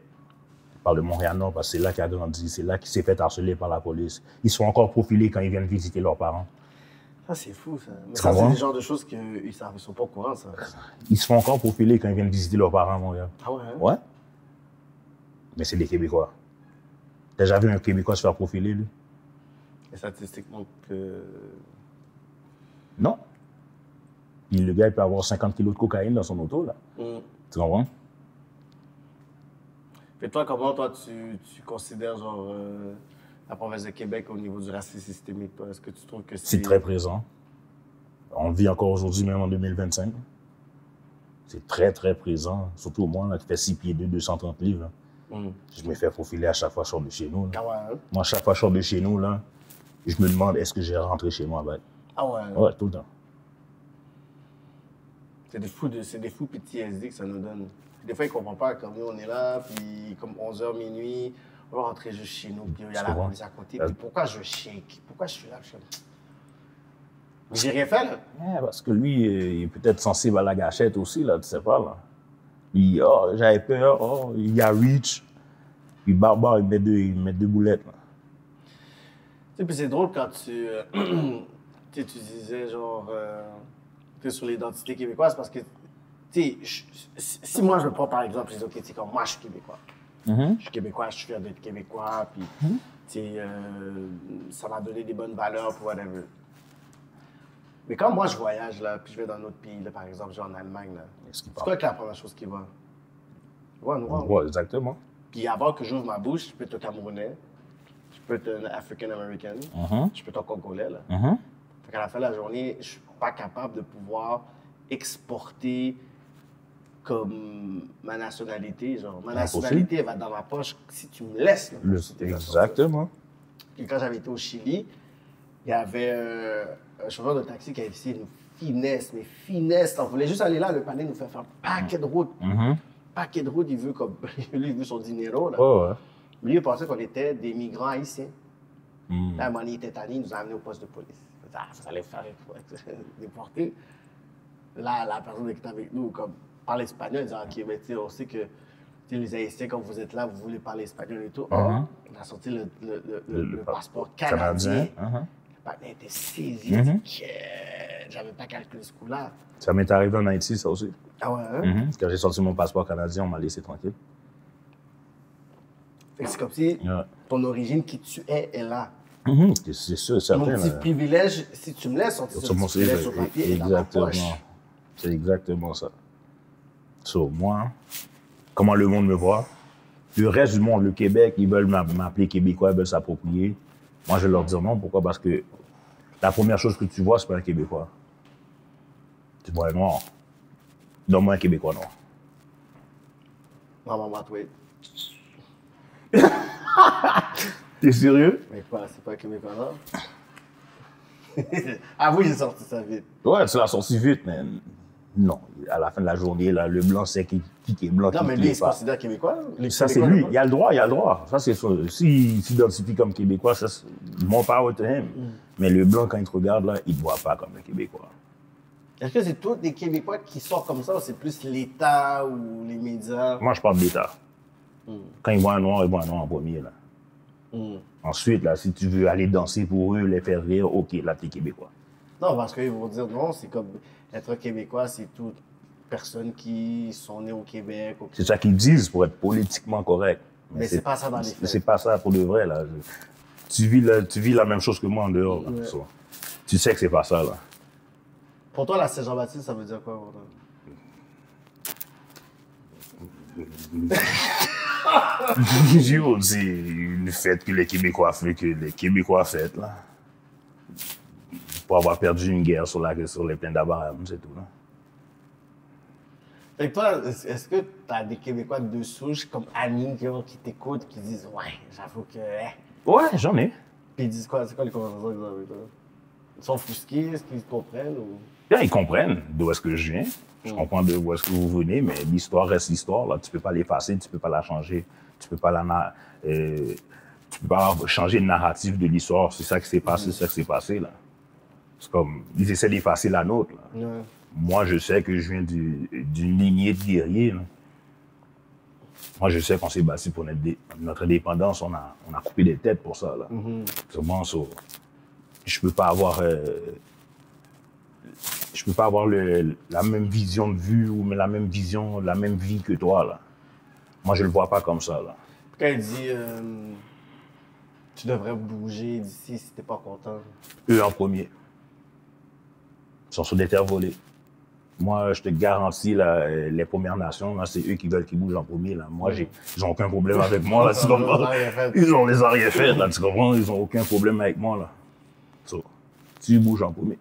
Speaker 2: Il parle de Montréal-Nord parce que c'est là qu'il a grandi, c'est là qu'il s'est fait harceler par la police. Ils sont encore profilés quand ils viennent visiter leurs parents.
Speaker 1: Ça, c'est fou, ça. Mais ça, c'est le genre de choses qu'ils ne sont pas au courant, ça.
Speaker 2: Ils se font encore profiler quand ils viennent visiter leurs parents à Montréal.
Speaker 1: Ah ouais? Hein?
Speaker 2: Ouais. Mais c'est des Québécois. T'as déjà vu un Québécois se faire profiler, lui?
Speaker 1: Les statistiques montrent que...
Speaker 2: Non. Puis le gars, il peut avoir 50 kilos de cocaïne dans son auto, là. Tu comprends?
Speaker 1: Et toi, comment tu considères, genre... la province de Québec au niveau du racisme systémique, toi? Est-ce que tu trouves que
Speaker 2: c'est très présent. On le vit encore aujourd'hui, même en 2025. C'est très, très présent. Surtout moi, là, qui fait 6 pieds 2, 230 livres. Je me fais profiler à chaque fois que je sors de chez nous.
Speaker 1: Ah ouais, hein?
Speaker 2: Moi, à chaque fois que je sors de chez nous, là, je me demande est-ce que j'ai rentré chez moi avec.
Speaker 1: Ah ouais?
Speaker 2: Ouais, tout le temps.
Speaker 1: C'est des fous PTSD que ça nous donne. Des fois, ils ne comprennent pas, comme nous, on est là, puis comme 11h, minuit, on va rentrer juste chez nous, puis il y a la police à côté. Puis pourquoi je shake? Pourquoi je suis là? J'ai rien fait, là.
Speaker 2: Ouais, parce que lui, il est peut-être sensible à la gâchette aussi, là, tu sais pas, là. Puis, oh, j'avais peur, oh, il y a Reach. Puis, Barbare, il met 2 boulettes, là.
Speaker 1: Tu sais, puis c'est drôle quand tu disais, genre, tu es sur l'identité québécoise, parce que, tu sais, si moi je me prends par exemple, je dis, OK, tu sais, comme moi, je suis québécois. Je suis québécois, je suis fier d'être québécois, puis, tu sais, ça m'a donné des bonnes valeurs pour whatever. Mais quand moi je voyage, là, puis je vais dans un autre pays, là, par exemple, je vais en Allemagne, là, c'est quoi que la première chose qui va? Ouais, noir.
Speaker 2: Ouais, exactement.
Speaker 1: Puis avant que j'ouvre ma bouche, je peux être Camerounais, je peux être un African-American, je peux être un Congolais, là. Fait qu'à la fin de la journée, je suis pas capable de pouvoir exporter comme ma nationalité, genre. Ma nationalité, elle va dans ma poche si tu me laisses. Là,
Speaker 2: exactement.
Speaker 1: Et quand j'avais été au Chili, il y avait un chauffeur de taxi qui avait essayé une finesse. On voulait juste aller là, le panel nous fait faire un paquet de route. Paquet de route, il veut son dinero, là.
Speaker 2: Oh, ouais.
Speaker 1: Mais lui, il pensait qu'on était des migrants haïtiens. Là, à un moment donné, il était tanné, il nous a amenés au poste de police. Ah, vous allez faire déporter. Là, la personne qui était avec nous, comme, parle espagnol, il dit, OK, mais tu sais, on sait que les Haïtiens, quand vous êtes là, vous voulez parler espagnol et tout. On a sorti le passeport canadien. Le patin était saisi. J'avais pas calculé ce coup-là.
Speaker 2: Ça m'est arrivé en Haïti, ça aussi.
Speaker 1: Ah ouais, hein?
Speaker 2: Quand j'ai sorti mon passeport canadien, on m'a laissé tranquille.
Speaker 1: Fait que c'est comme si ton origine qui tu es est là.
Speaker 2: C'est sûr, certain.
Speaker 1: Mon petit privilège, si tu me laisses sortir ce privilège sur papier,
Speaker 2: exactement. C'est exactement ça. So, moi, comment le monde me voit, le reste du monde, le Québec, ils veulent m'appeler Québécois, ils veulent s'approprier. Moi, je vais leur dire non. Pourquoi? Parce que la première chose que tu vois, c'est pas un Québécois. Tu vois un noir. Donne-moi un Québécois noir.
Speaker 1: Maman m'a tweet.
Speaker 2: T'es sérieux?
Speaker 1: Mais quoi, c'est pas un Québécois noir? Ah oui, j'ai sorti ça vite.
Speaker 2: Ouais, tu l'as sorti vite, mais non. À la fin de la journée, là, le blanc, c'est qui est blanc,
Speaker 1: non, mais lui, il se considère Québécois.
Speaker 2: Ça, c'est lui. Il a le droit, il a le droit. Ça, c'est ça. S'il s'identifie comme Québécois, ça, c'est mon power to him. Mais le blanc, quand il te regarde, là, il ne te voit pas comme un Québécois.
Speaker 1: Est-ce que c'est tous des Québécois qui sortent comme ça ou c'est plus l'État ou les médias?
Speaker 2: Moi, je parle d'État. Quand ils voient un noir en premier, là. Ensuite, là, si tu veux aller danser pour eux, les faire rire, OK, là, t'es Québécois.
Speaker 1: Non, parce qu'ils vont dire non, c'est comme être Québécois, c'est toute personne qui sont nées au Québec.
Speaker 2: C'est ça qu'ils disent pour être politiquement correct.
Speaker 1: Mais c'est pas ça dans les faits.
Speaker 2: C'est pas ça pour de vrai, là. Tu vis la même chose que moi en dehors, là. Ouais. So, tu sais que c'est pas ça, là.
Speaker 1: Pour toi, la Saint-Jean-Baptiste, ça veut dire quoi,
Speaker 2: C'est une fête que les Québécois fêtent, là. Pour avoir perdu une guerre sur les plaines d'Abraham, c'est tout, là.
Speaker 1: Fait que toi, est-ce que tu as des Québécois de souche comme Annie qui t'écoutent, qui disent « Ouais, j'avoue que...
Speaker 2: Ouais, j'en ai.
Speaker 1: Puis ils disent quoi? C'est quoi les conversations qu'ils ont avec toi? Ils sont offusqués? Est-ce qu'ils comprennent? Ou...
Speaker 2: Bien, ils comprennent d'où est-ce que je viens. Je comprends d'où est-ce que vous venez, mais l'histoire reste l'histoire, là. Tu peux pas l'effacer, tu peux pas la changer. Tu peux pas changer le narratif de l'histoire. C'est ça qui s'est passé, c'est ça qui s'est passé, là. C'est comme, ils essaient d'effacer la nôtre, là. Moi, je sais que je viens d'une lignée de guerriers, là. Moi, je sais qu'on s'est battu pour notre indépendance. On a coupé des têtes pour ça, là. Vraiment, ça. Je peux pas avoir la même vision de vue ou la même vie que toi, là. Moi, je le vois pas comme ça, là.
Speaker 1: Quand il dit tu devrais bouger d'ici si t'es pas content.
Speaker 2: Eux en premier. Ils sont sur des terres volées. Moi, je te garantis, là, les Premières Nations, là, c'est eux qui veulent qu'ils bougent en premier, là. Moi, ils ont aucun problème avec moi, là, tu comprends? Ils ont les arrières faites, là, tu comprends? Ils ont aucun problème avec moi, là. So, tu bouges en premier.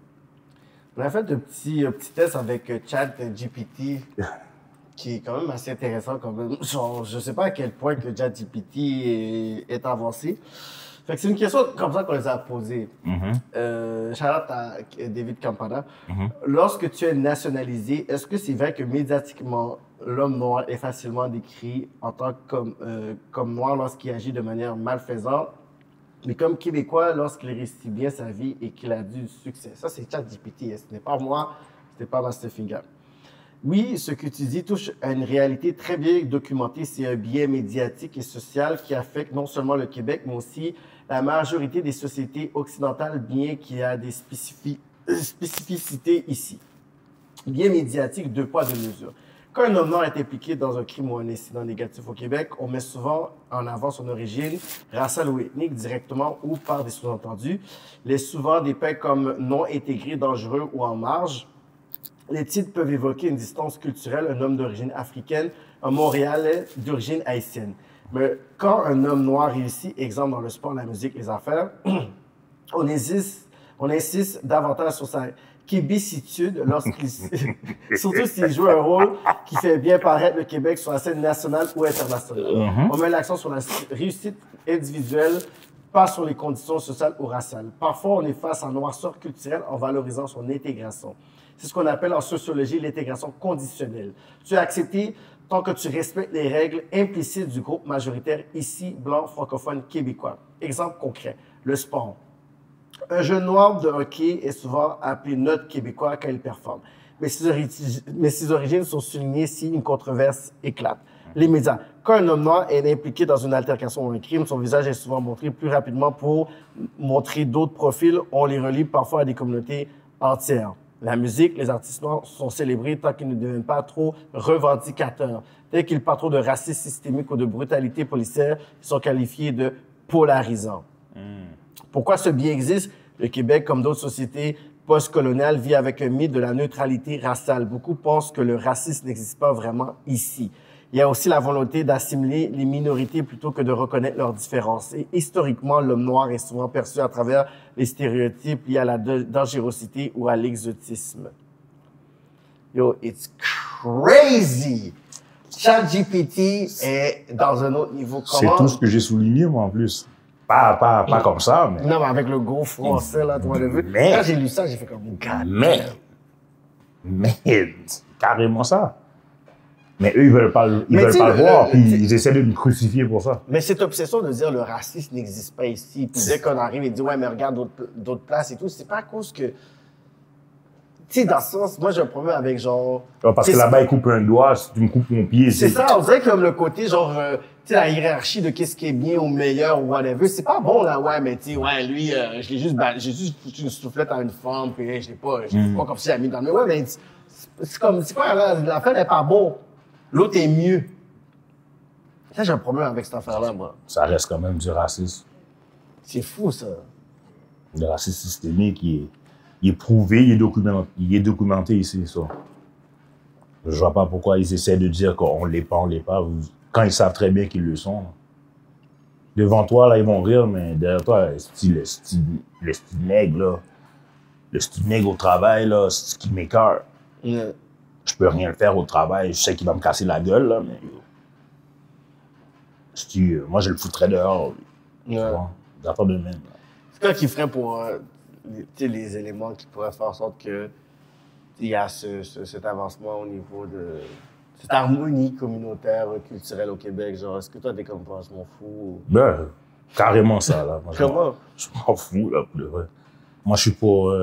Speaker 1: On a fait un petit test avec ChatGPT qui est quand même assez intéressant quand même. Genre, je sais pas à quel point que ChatGPT est avancé. Fait que c'est une question comme ça qu'on les a posées. Shout-out à David Campana. Lorsque tu es nationalisé, est-ce que c'est vrai que médiatiquement, l'homme noir est facilement décrit en tant que comme noir lorsqu'il agit de manière malfaisante, mais comme Québécois lorsqu'il réussit bien sa vie et qu'il a du succès? Ça, c'est ChatGPT. Ce n'est pas moi, ce n'est pas Masterfinger. Oui, ce que tu dis touche à une réalité très bien documentée. C'est un biais médiatique et social qui affecte non seulement le Québec, mais aussi la majorité des sociétés occidentales, bien qu'il y a des spécificités ici. Biais médiatique, 2 poids, 2 mesures. Quand un homme noir est impliqué dans un crime ou un incident négatif au Québec, on met souvent en avant son origine raciale ou ethnique, directement ou par des sous-entendus. Les souvent dépeints comme non intégrés, dangereux ou en marge. Les titres peuvent évoquer une distance culturelle, un homme d'origine africaine, un Montréalais d'origine haïtienne. Mais quand un homme noir réussit, exemple dans le sport, la musique, les affaires, on insiste davantage sur sa québécitude lorsqu'il, surtout s'il joue un rôle qui fait bien paraître le Québec sur la scène nationale ou internationale. On met l'accent sur la réussite individuelle, pas sur les conditions sociales ou raciales. Parfois, on est face à un noirceur culturel en valorisant son intégration. C'est ce qu'on appelle en sociologie l'intégration conditionnelle. Tu es accepté tant que tu respectes les règles implicites du groupe majoritaire ici, blanc, francophone, québécois. Exemple concret, le sport. Un jeune noir de hockey est souvent appelé neutre québécois quand il performe. Mais ses origines sont soulignées si une controverse éclate. Les médias. Quand un homme noir est impliqué dans une altercation ou un crime, son visage est souvent montré plus rapidement pour montrer d'autres profils. On les relie parfois à des communautés entières. La musique, les artistes noirs sont célébrés tant qu'ils ne deviennent pas trop revendicateurs. Dès qu'ils parlent trop de racisme systémique ou de brutalité policière, ils sont qualifiés de polarisants. Pourquoi ce biais existe? Le Québec, comme d'autres sociétés post-coloniales, vit avec un mythe de la neutralité raciale. Beaucoup pensent que le racisme n'existe pas vraiment ici. Il y a aussi la volonté d'assimiler les minorités plutôt que de reconnaître leurs différences. Et historiquement, l'homme noir est souvent perçu à travers les stéréotypes liés à la dangerosité ou à l'exotisme. Yo, it's crazy! ChatGPT est dans un autre niveau.
Speaker 2: C'est tout ce que j'ai souligné, moi, en plus. Pas comme ça, mais...
Speaker 1: Non, mais avec le gros français, là, tu vois le vu.
Speaker 2: Mais...
Speaker 1: Quand j'ai lu ça, j'ai fait comme...
Speaker 2: Mais, carrément ça. Mais eux, ils veulent pas le voir, puis ils essaient de me crucifier pour ça.
Speaker 1: Mais cette obsession de dire le racisme n'existe pas ici, puis dès qu'on arrive et dit ouais, mais regarde d'autres places et tout, c'est pas à cause que. Tu sais, dans ce sens, moi j'ai un problème avec genre.
Speaker 2: Parce que là-bas, ils coupent un doigt, si tu me coupes mon pied.
Speaker 1: C'est ça, on dirait comme le côté genre. Tu sais, la hiérarchie de qu'est-ce qui est bien ou meilleur ou whatever, c'est pas bon là, ouais, mais tu sais, ouais, lui, j'ai juste foutu une soufflette à une femme, puis je l'ai pas comme si j'avais mis dans le. Ouais, mais c'est quoi là, l'affaire n'est pas bon. L'autre est mieux. Ça, j'ai un problème avec cette affaire-là, moi.
Speaker 2: Ça reste quand même du racisme.
Speaker 1: C'est fou, ça.
Speaker 2: Le racisme systémique, il est prouvé, il est documenté ici, ça. Je vois pas pourquoi ils essaient de dire qu'on l'est pas, quand ils savent très bien qu'ils le sont. Devant toi, là, ils vont rire, mais derrière toi, le style nègre, là, le style nègre au travail, là, c'est ce qui m'écœure. Je peux rien faire au travail, je sais qu'il va me casser la gueule, là, mais... moi, je le foutrais dehors. D'accord de même.
Speaker 1: C'est quoi qui ferait pour les éléments qui pourraient faire en sorte que il y a cet avancement au niveau de cette harmonie communautaire, culturelle au Québec? Genre, est-ce que toi, t'es comme toi, je m'en fous? Ou...
Speaker 2: Ben, carrément ça, là. Moi,
Speaker 1: comment?
Speaker 2: Je m'en fous, là, pour de vrai. Moi, je suis pour...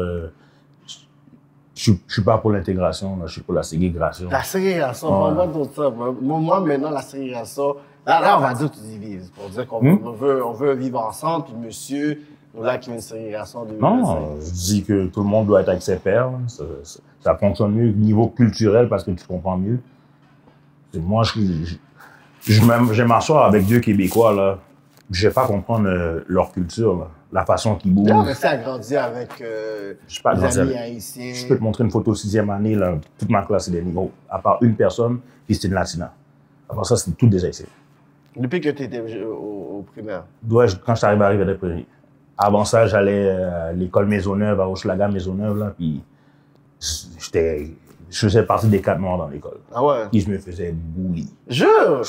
Speaker 2: Je suis pas pour l'intégration, je suis pour la ségrégation.
Speaker 1: La ségrégation, on va dire ça. Moi, maintenant, la ségrégation, là, on va dire que tu divises. Pour dire qu'on veut vivre ensemble, puis monsieur, là, qui veut une ségrégation de...
Speaker 2: Non, je dis que tout le monde doit être avec ses pairs. Ça fonctionne mieux au niveau culturel parce que tu comprends mieux. Moi, je m'assois avec deux Québécois, là. Je vais pas comprendre leur culture, là. La façon qu'ils bougent.
Speaker 1: Là, resté à grandir avec des amis haïtiens.
Speaker 2: Je peux te montrer une photo 6e année, là. Toute ma classe, c'est des négros. À part une personne, puis c'était une latina. À part ça, c'était tout des haïtiens.
Speaker 1: Depuis que tu étais au primaire?
Speaker 2: Ouais, quand je suis arrivé à Rivière-des-Prairies. Avant ça, j'allais à l'école Maisonneuve, à Hochelaga Maisonneuve, là, puis je faisais partie des 4 noirs dans l'école.
Speaker 1: Ah ouais?
Speaker 2: Puis je me faisais bouillir.
Speaker 1: Jure!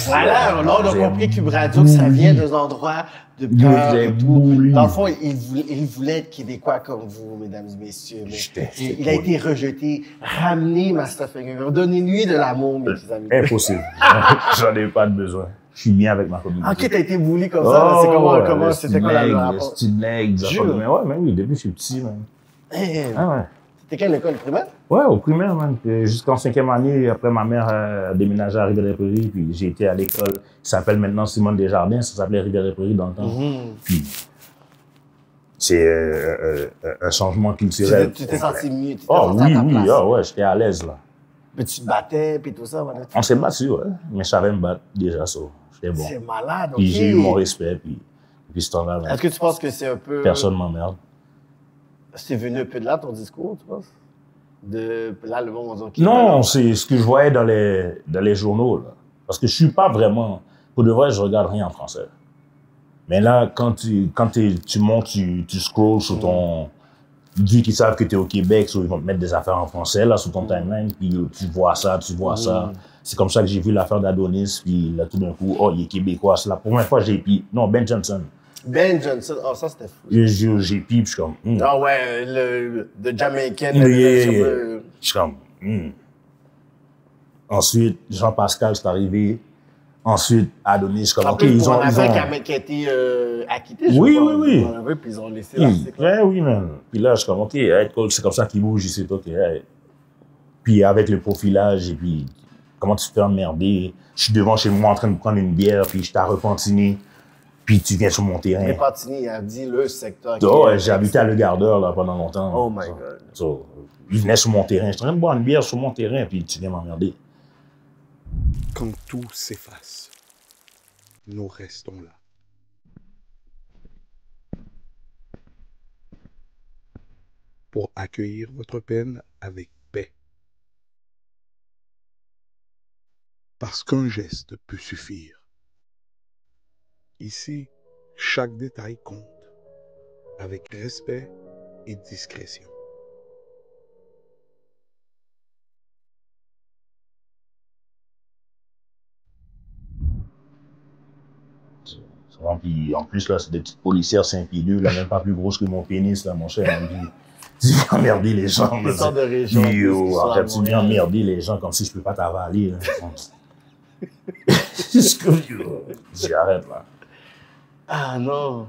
Speaker 1: Voilà, on a compris Cube Radio, que ça vient des endroits de peur et tout. Dans le fond, il voulait être québécois comme vous, mesdames et messieurs. Mais il a été rejeté. Ramenez Master Finger. Donnez-lui de l'amour, mes petits amis.
Speaker 2: Impossible. J'en ai pas de besoin. Je suis bien avec ma communauté.
Speaker 1: Ok, t'as été bully comme ça. C'est comment c'était quoi la
Speaker 2: rapport? Le style nègre, mais ouais, mais oui, depuis que je suis petit, man. Ah ouais.
Speaker 1: C'était quelle école primaire?
Speaker 2: Ouais, au primaire, man. Jusqu'en 5e année, après ma mère a déménagé à Rivière-des-Prairies, puis j'ai été à l'école qui s'appelle maintenant Simone Desjardins, ça s'appelait Rivière-des-Prairies dans le temps. Puis c'est un changement culturel.
Speaker 1: Tu t'es senti mieux?
Speaker 2: Oh oui, ouais, j'étais à l'aise, là.
Speaker 1: Mais tu te battais, puis tout ça, voilà.
Speaker 2: On s'est battu, ouais. Mais je savais me battre déjà, ça. J'étais bon.
Speaker 1: C'est malade, ok.
Speaker 2: Puis j'ai eu mon respect, puis ce temps-là.
Speaker 1: Est-ce que tu penses que c'est un peu...
Speaker 2: Personne m'emmerde.
Speaker 1: C'est venu un peu de là, ton discours, tu penses? Là, le monde va dire...
Speaker 2: Non, c'est ce que je voyais dans les journaux, là. Parce que je suis pas vraiment... Pour de vrai, je regarde rien en français. Mais là, quand tu montes, tu scrolls sur ton... Vu qu'ils savent que tu es au Québec, ils vont te mettre des affaires en français, là, sur ton timeline, puis tu vois ça. C'est comme ça que j'ai vu l'affaire d'Adonis, puis là, tout d'un coup, oh, il est québécois. C'est la première fois que j'ai pris... Non, Ben Johnson.
Speaker 1: Ben Johnson, oh, ça, c'était fou.
Speaker 2: J'ai pris, puis je suis comme...
Speaker 1: Ah ouais, le Jamaican.
Speaker 2: Je suis comme, Ensuite, Jean-Pascal, c'est arrivé. Ensuite, Adonis, je suis comme,
Speaker 1: En
Speaker 2: OK,
Speaker 1: plus,
Speaker 2: ils
Speaker 1: pour
Speaker 2: ont...
Speaker 1: un affaire qui a été acquitté, je
Speaker 2: Oui,
Speaker 1: crois.
Speaker 2: oui.
Speaker 1: Puis ils ont laissé l'article.
Speaker 2: Oui, man. Puis là, je suis comme, OK, c'est comme ça qu'ils bougent ici, OK. Puis avec le profilage, et puis, comment tu te fais emmerder? Je suis devant chez moi en train de prendre une bière, puis je t'ai repentiné, puis tu viens sur mon terrain.
Speaker 1: Repentigny a dit le secteur.
Speaker 2: J'ai habité à Le Gardeur là, pendant longtemps.
Speaker 1: Oh my God.
Speaker 2: Il venait sur mon terrain. Je suis en train de boire une bière sur mon terrain, puis tu viens m'emmerder.
Speaker 6: Quand tout s'efface, nous restons là. Pour accueillir votre peine avec paix. Parce qu'un geste peut suffire. Ici, chaque détail compte, avec respect et discrétion.
Speaker 2: Puis en plus, là, c'est des petites policières 5 pieds 2, là, même pas plus grosses que mon pénis, là, mon cher. Tu viens emmerder les gens.
Speaker 1: Ils sont de région.
Speaker 2: Yo, en fait, tu viens emmerder les gens comme si je peux pas t'avaler. J'arrête, là.
Speaker 1: Ah non.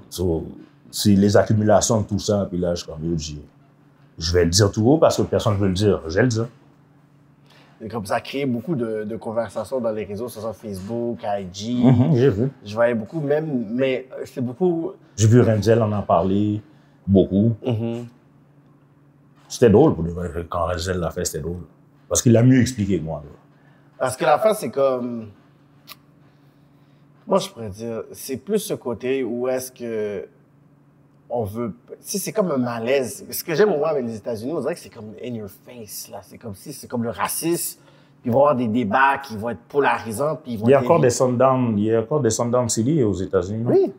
Speaker 2: C'est les accumulations de tout ça, puis là, je suis comme, je vais le dire tout haut parce que personne ne veut le dire. Je vais le dire.
Speaker 1: Et comme ça a créé beaucoup de conversations dans les réseaux, sur Facebook, IG.
Speaker 2: J'ai vu.
Speaker 1: Je voyais beaucoup, même, mais c'est beaucoup.
Speaker 2: J'ai vu Renzel en parler beaucoup. C'était drôle pour lui, quand Renzel l'a fait, c'était drôle. Parce qu'il l'a mieux expliqué que moi. Là.
Speaker 1: Parce que la fin, c'est comme. Moi, je pourrais dire, c'est plus ce côté où est-ce que on veut. Si c'est comme un malaise. Ce que j'aime au moins avec les États-Unis, on dirait que c'est comme in your face, là. C'est comme si c'est comme le racisme. Puis il va y avoir des débats qui vont être polarisants. Puis ils vont
Speaker 2: il y a encore des Sundown City aux États-Unis.
Speaker 1: Oui.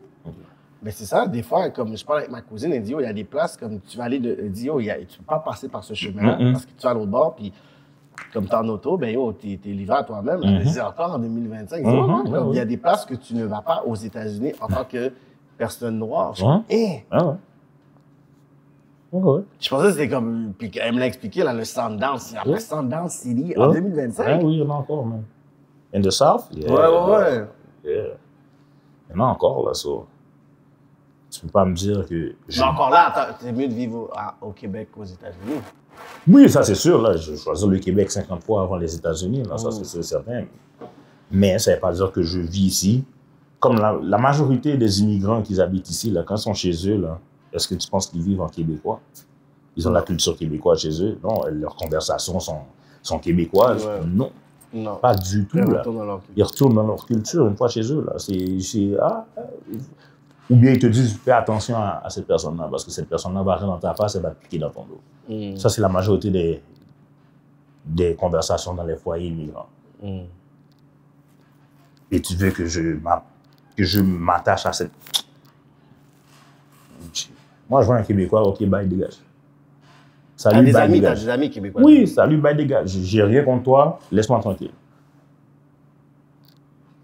Speaker 1: Mais c'est ça, des fois, comme je parle avec ma cousine, elle dit, il y a des places comme tu vas aller elle dit, tu peux pas passer par ce chemin-là parce que tu vas à l'autre bord, puis comme tu es en auto, ben t'es livré à toi-même. Elle dit encore en 2025, il y a des places que tu ne vas pas aux États-Unis en tant que personne noire. Je pensais que c'était comme, puis elle me l'a expliqué, là, le Sundown, le Sundown City en 2025.
Speaker 2: Ah oui, il y en a encore, même. In the South?
Speaker 1: Yeah. Ouais.
Speaker 2: Yeah. Il y en a encore, là, ça. Tu peux pas me dire que...
Speaker 1: Mais encore là, c'est mieux de vivre au Québec qu'aux États-Unis.
Speaker 2: Oui, ça c'est sûr. Là, je choisis le Québec 50 fois avant les États-Unis. Là, ça c'est sûr, certain. Mais ça ne veut pas dire que je vis ici. Comme la majorité des immigrants qui habitent ici, là, quand ils sont chez eux, là, est-ce que tu penses qu'ils vivent en québécois? Ils ont la culture québécoise chez eux. Non, leurs conversations sont québécoises. Ouais. Non, pas du tout. Ils retournent dans leur culture une fois chez eux. Là. Ou bien ils te disent, fais attention à cette personne-là, parce que cette personne-là va rentrer dans ta face et va te piquer dans ton dos. Ça, c'est la majorité des conversations dans les foyers immigrants. Et tu veux que je m'attache à cette... Moi, je vois un Québécois, OK, bye, dégage.
Speaker 1: Salut, bye, dégage. T'as des amis québécois?
Speaker 2: Oui, salut, bye, dégage. J'ai rien contre toi, laisse-moi tranquille.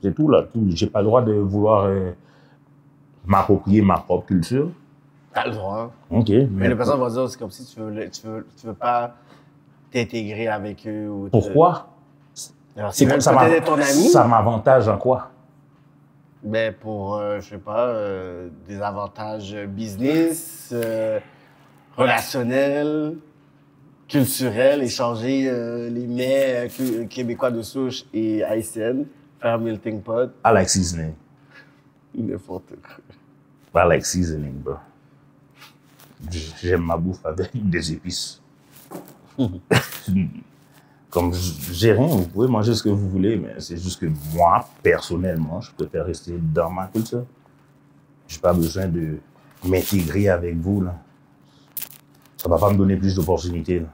Speaker 2: C'est tout, là. J'ai pas le droit de vouloir... m'approprier ma propre culture.
Speaker 1: T'as le droit.
Speaker 2: OK.
Speaker 1: Mais les personnes vont dire, c'est comme si tu veux pas t'intégrer avec eux. Ou
Speaker 2: pourquoi?
Speaker 1: C'est comme ça ton ami.
Speaker 2: Ça m'avantage en quoi?
Speaker 1: Ben pour, je sais pas, des avantages business, relationnels, culturels, échanger les mets québécois de souche et haïtiennes, faire un melting pot.
Speaker 2: I like seasoning.
Speaker 1: N'importe quoi.
Speaker 2: I like seasoning, bro. J'aime ma bouffe avec des épices. Comme j'ai rien, vous pouvez manger ce que vous voulez, mais c'est juste que moi, personnellement, je préfère rester dans ma culture. J'ai pas besoin de m'intégrer avec vous, là. Ça va pas me donner plus d'opportunités, là.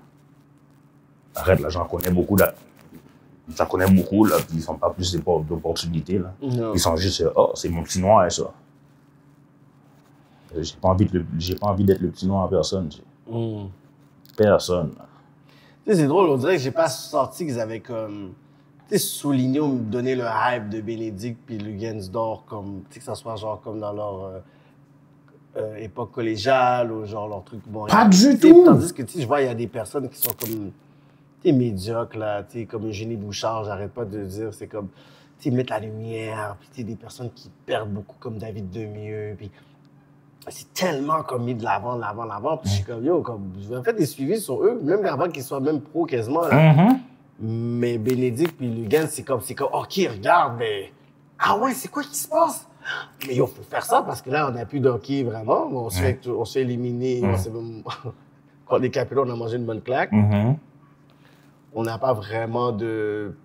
Speaker 2: Arrête, là, j'en connais beaucoup, là. J'en connais beaucoup, là, puis ils n'ont pas plus d'opportunités, là.
Speaker 1: Non.
Speaker 2: Ils sont juste, oh, c'est mon petit noir, ça. J'ai pas envie d'être le petit noir à personne. Personne.
Speaker 1: Tu sais, c'est drôle, on dirait que j'ai pas senti qu'ils avaient comme, tu sais, souligné ou me donné le hype de Bénédicte puis Lugansdorf, comme, tu sais, que ça soit genre comme dans leur époque collégiale ou genre leur truc. Bon,
Speaker 2: pas du tout!
Speaker 1: Tandis que, tu sais, je vois, il y a des personnes qui sont comme t'es médiocre, là, t'es comme Eugénie Bouchard, j'arrête pas de dire, c'est comme, tu sais, mettre la lumière, puis t'es des personnes qui perdent beaucoup comme David Demieux, puis c'est tellement comme mis de l'avant, puis je suis comme, yo, comme, je vais faire des suivis sur eux, même avant qu'ils soient même pro quasiment, là. Mais Bénédicte puis Lugan, c'est comme, OK, regarde, mais, ah ouais, c'est quoi qui se passe? Mais il faut faire ça parce que là, on n'a plus d'hockey vraiment. On se fait éliminer. Contre les Capitals, on a mangé une bonne claque. On n'a pas vraiment de...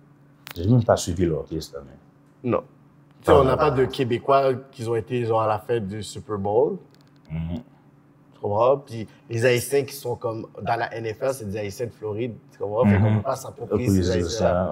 Speaker 2: J'ai même pas suivi le hockey cette année.
Speaker 1: Non. Tu sais, on n'a pas de Québécois qui ont été à la fête du Super Bowl. Tu comprends? Puis les Haïtiens qui sont comme dans la NFL, c'est des Haïtiens de Floride. Tu comprends? Fait qu'on ne peut pas s'approprier ces Haïtiens.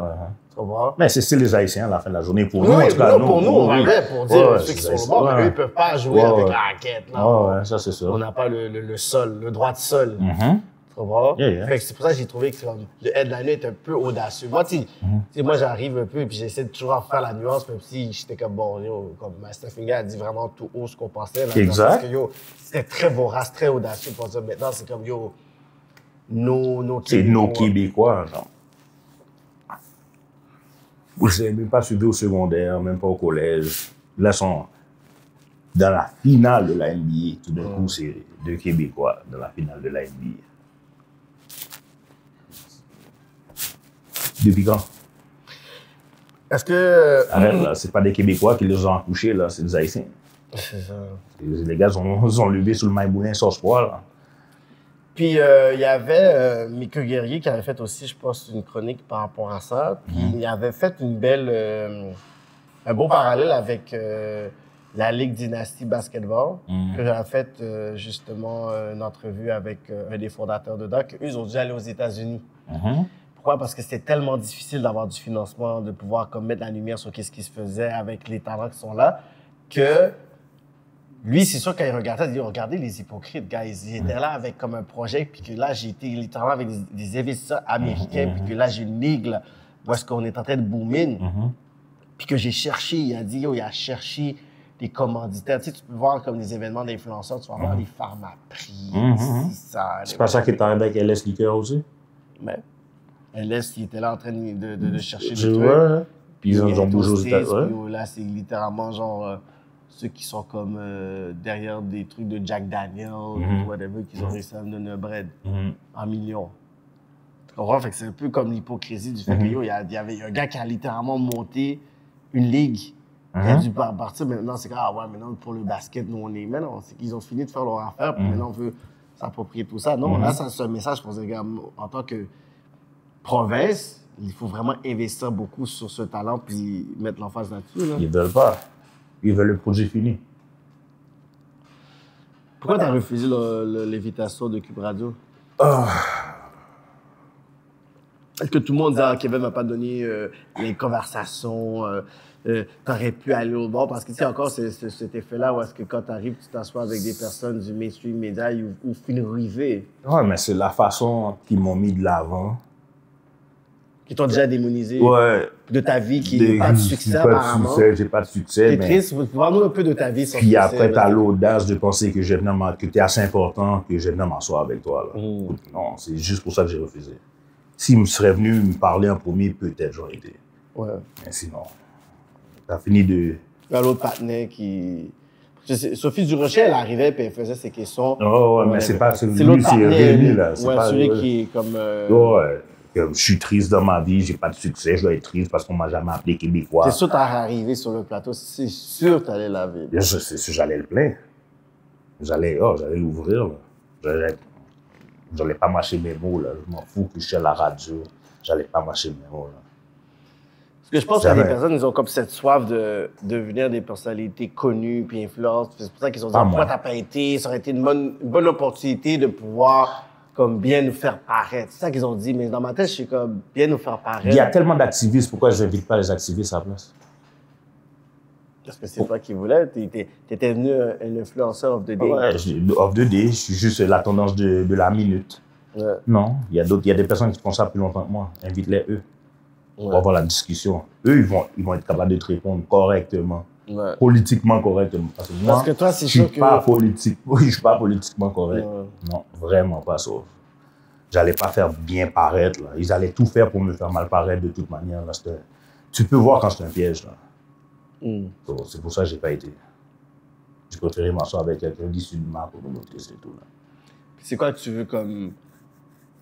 Speaker 1: Tu comprends?
Speaker 2: Mais c'est style les Haïtiens à la fin de la journée. Pour nous,
Speaker 1: oui,
Speaker 2: en tout cas,
Speaker 1: pour nous, on va pour dire ceux qui sont là-bas, eux, ils ne peuvent pas jouer avec la raquette.
Speaker 2: Ouais, ça c'est ça.
Speaker 1: On n'a pas le sol, le droit de sol. Tu comprends? Fait que c'est pour ça que j'ai trouvé que le headliner est un peu audacieux. Moi, tu sais, moi, j'arrive un peu et puis j'essaie de toujours faire la nuance, même si j'étais comme, bon, yo, comme Stephen a dit vraiment tout haut ce qu'on pensait. Là,
Speaker 2: exact.
Speaker 1: Parce que, yo, c'était très vorace, très audacieux pour dire maintenant, c'est comme, yo, nos Québécois.
Speaker 2: C'est nos Québécois, genre. Vous savez, même pas suivi au secondaire, même pas au collège. Là, ils sont dans la finale de la NBA. Tout d'un coup, c'est 2 Québécois dans la finale de la NBA. Depuis quand?
Speaker 1: Est-ce que...
Speaker 2: Arrête, là, c'est pas des Québécois qui les ont accouchés, là, c'est des Haïtiens.
Speaker 1: C'est ça.
Speaker 2: Les gars ont levé sous le Maïboulin sans espoir, là.
Speaker 1: Puis, il y avait Mickey Guerrier qui avait fait aussi, je pense, une chronique par rapport à ça. Puis, il avait fait une belle... un beau parallèle avec la Ligue Dynasty Basketball. Que j'avais fait, justement, une entrevue avec un des fondateurs dedans, qu'eux, ils ont dû aller aux États-Unis. Pourquoi? Parce que c'était tellement difficile d'avoir du financement, de pouvoir comme, mettre la lumière sur ce qui se faisait avec les talents qui sont là, que lui, c'est sûr, quand il regardait, il dit, regardez les hypocrites, gars, ils étaient là avec comme un projet, puis que là, j'ai été littéralement avec des investisseurs américains, puis que là, j'ai une ligue, là, où est-ce qu'on est en train de boomer, puis que j'ai cherché, il a dit, yo, il a cherché des commanditaires. Tu sais, tu peux voir comme des événements d'influenceurs, tu vas voir les Pharmaprix, ça.
Speaker 2: C'est pas ça qui est arrivé avec LS Liqueur aussi?
Speaker 1: Mais LS, il était là en train de chercher des
Speaker 2: Je
Speaker 1: trucs.
Speaker 2: vois, puis ils ont bougé aux États-Unis.
Speaker 1: Là, c'est littéralement genre ceux qui sont comme derrière des trucs de Jack Daniels, ou whatever, qu'ils ont réussi à me donner un bread en millions. Tu comprends? Fait que c'est un peu comme l'hypocrisie du fait que, yo, il y avait un gars qui a littéralement monté une ligue. Il a dû partir, maintenant, c'est comme, ah ouais, maintenant, pour le basket, nous, on est. Mais non, c'est qu'ils ont fini de faire leur affaire, puis maintenant, on veut s'approprier tout ça. Non, là, c'est un message pour dire, gars, en tant que province, il faut vraiment investir beaucoup sur ce talent puis mettre l'emphase là-dessus. Là.
Speaker 2: Ils veulent pas. Ils veulent le produit fini.
Speaker 1: Pourquoi tu as refusé l'invitation de Cube Radio? Est-ce que tout le monde dit ah, Kevin m'a pas donné les conversations, t'aurais pu aller au bord? Parce que tu sais encore cet effet-là où est-ce que quand tu arrives, tu t'assois avec des personnes du mainstream média ou fin rivé.
Speaker 2: Ouais, mais c'est la façon qu'ils m'ont mis de l'avant.
Speaker 1: Qui t'ont déjà démonisé
Speaker 2: ouais.
Speaker 1: De ta vie, qui n'a pas de succès apparemment.
Speaker 2: J'ai pas de succès.
Speaker 1: T'es triste, parle-nous un peu de ta vie. Sans
Speaker 2: puis
Speaker 1: succès,
Speaker 2: après, t'as l'audace de penser que t'es assez important que je viens m'asseoir avec toi. Là. Non, c'est juste pour ça que j'ai refusé. S'il me serait venu me parler en premier, peut-être j'aurais été. Ouais. Mais sinon, t'as fini de...
Speaker 1: Il y a l'autre partenaire qui... Sophie Durocher, elle arrivait et elle faisait ses questions.
Speaker 2: Oh, ouais, mais c'est pas celui qui est revenu, là.
Speaker 1: Ouais, pas, celui qui est comme...
Speaker 2: Ouais. Je suis triste dans ma vie, j'ai pas de succès, je dois être triste parce qu'on m'a jamais appelé Québécois.
Speaker 1: C'est sûr que t'es arrivé sur le plateau, c'est sûr que t'allais laver.
Speaker 2: C'est sûr, j'allais le plaindre. J'allais l'ouvrir, là. J'allais pas mâcher mes mots, là. Je m'en fous que je suis à la radio. J'allais pas mâcher mes mots, là.
Speaker 1: Parce que je pense que les personnes, ils ont comme cette soif de devenir des personnalités connues puis influentes. C'est pour ça qu'ils ont dit, pourquoi t'as pas été? Ça aurait été une bonne opportunité de pouvoir, comme, bien nous faire paraître. C'est ça qu'ils ont dit. Mais dans ma tête, je suis comme, bien nous faire paraître.
Speaker 2: Il y a tellement d'activistes, pourquoi je n'invite pas les activistes à la place?
Speaker 1: Parce que c'est toi qui voulais. T'étais venu un influenceur of the day.
Speaker 2: Ouais, of the day, je suis juste la tendance de la minute. Ouais. Non, il y a des personnes qui font ça plus longtemps que moi. Invite-les eux. On va avoir la discussion. Eux, ils vont être capables de te répondre correctement. Ouais. Politiquement correctement. Parce
Speaker 1: que toi, c'est
Speaker 2: sûr que... Je suis pas politiquement correct. Ouais. Non, vraiment pas sauf. J'allais pas faire bien paraître, là. Ils allaient tout faire pour me faire mal paraître de toute manière, là. Tu peux voir quand c'est un piège, là. Donc, c'est pour ça que j'ai pas été. J'ai préféré m'asseoir avec quelqu'un d'issu de ma pour me montrer, c'est tout, là.
Speaker 1: C'est quoi que tu veux comme...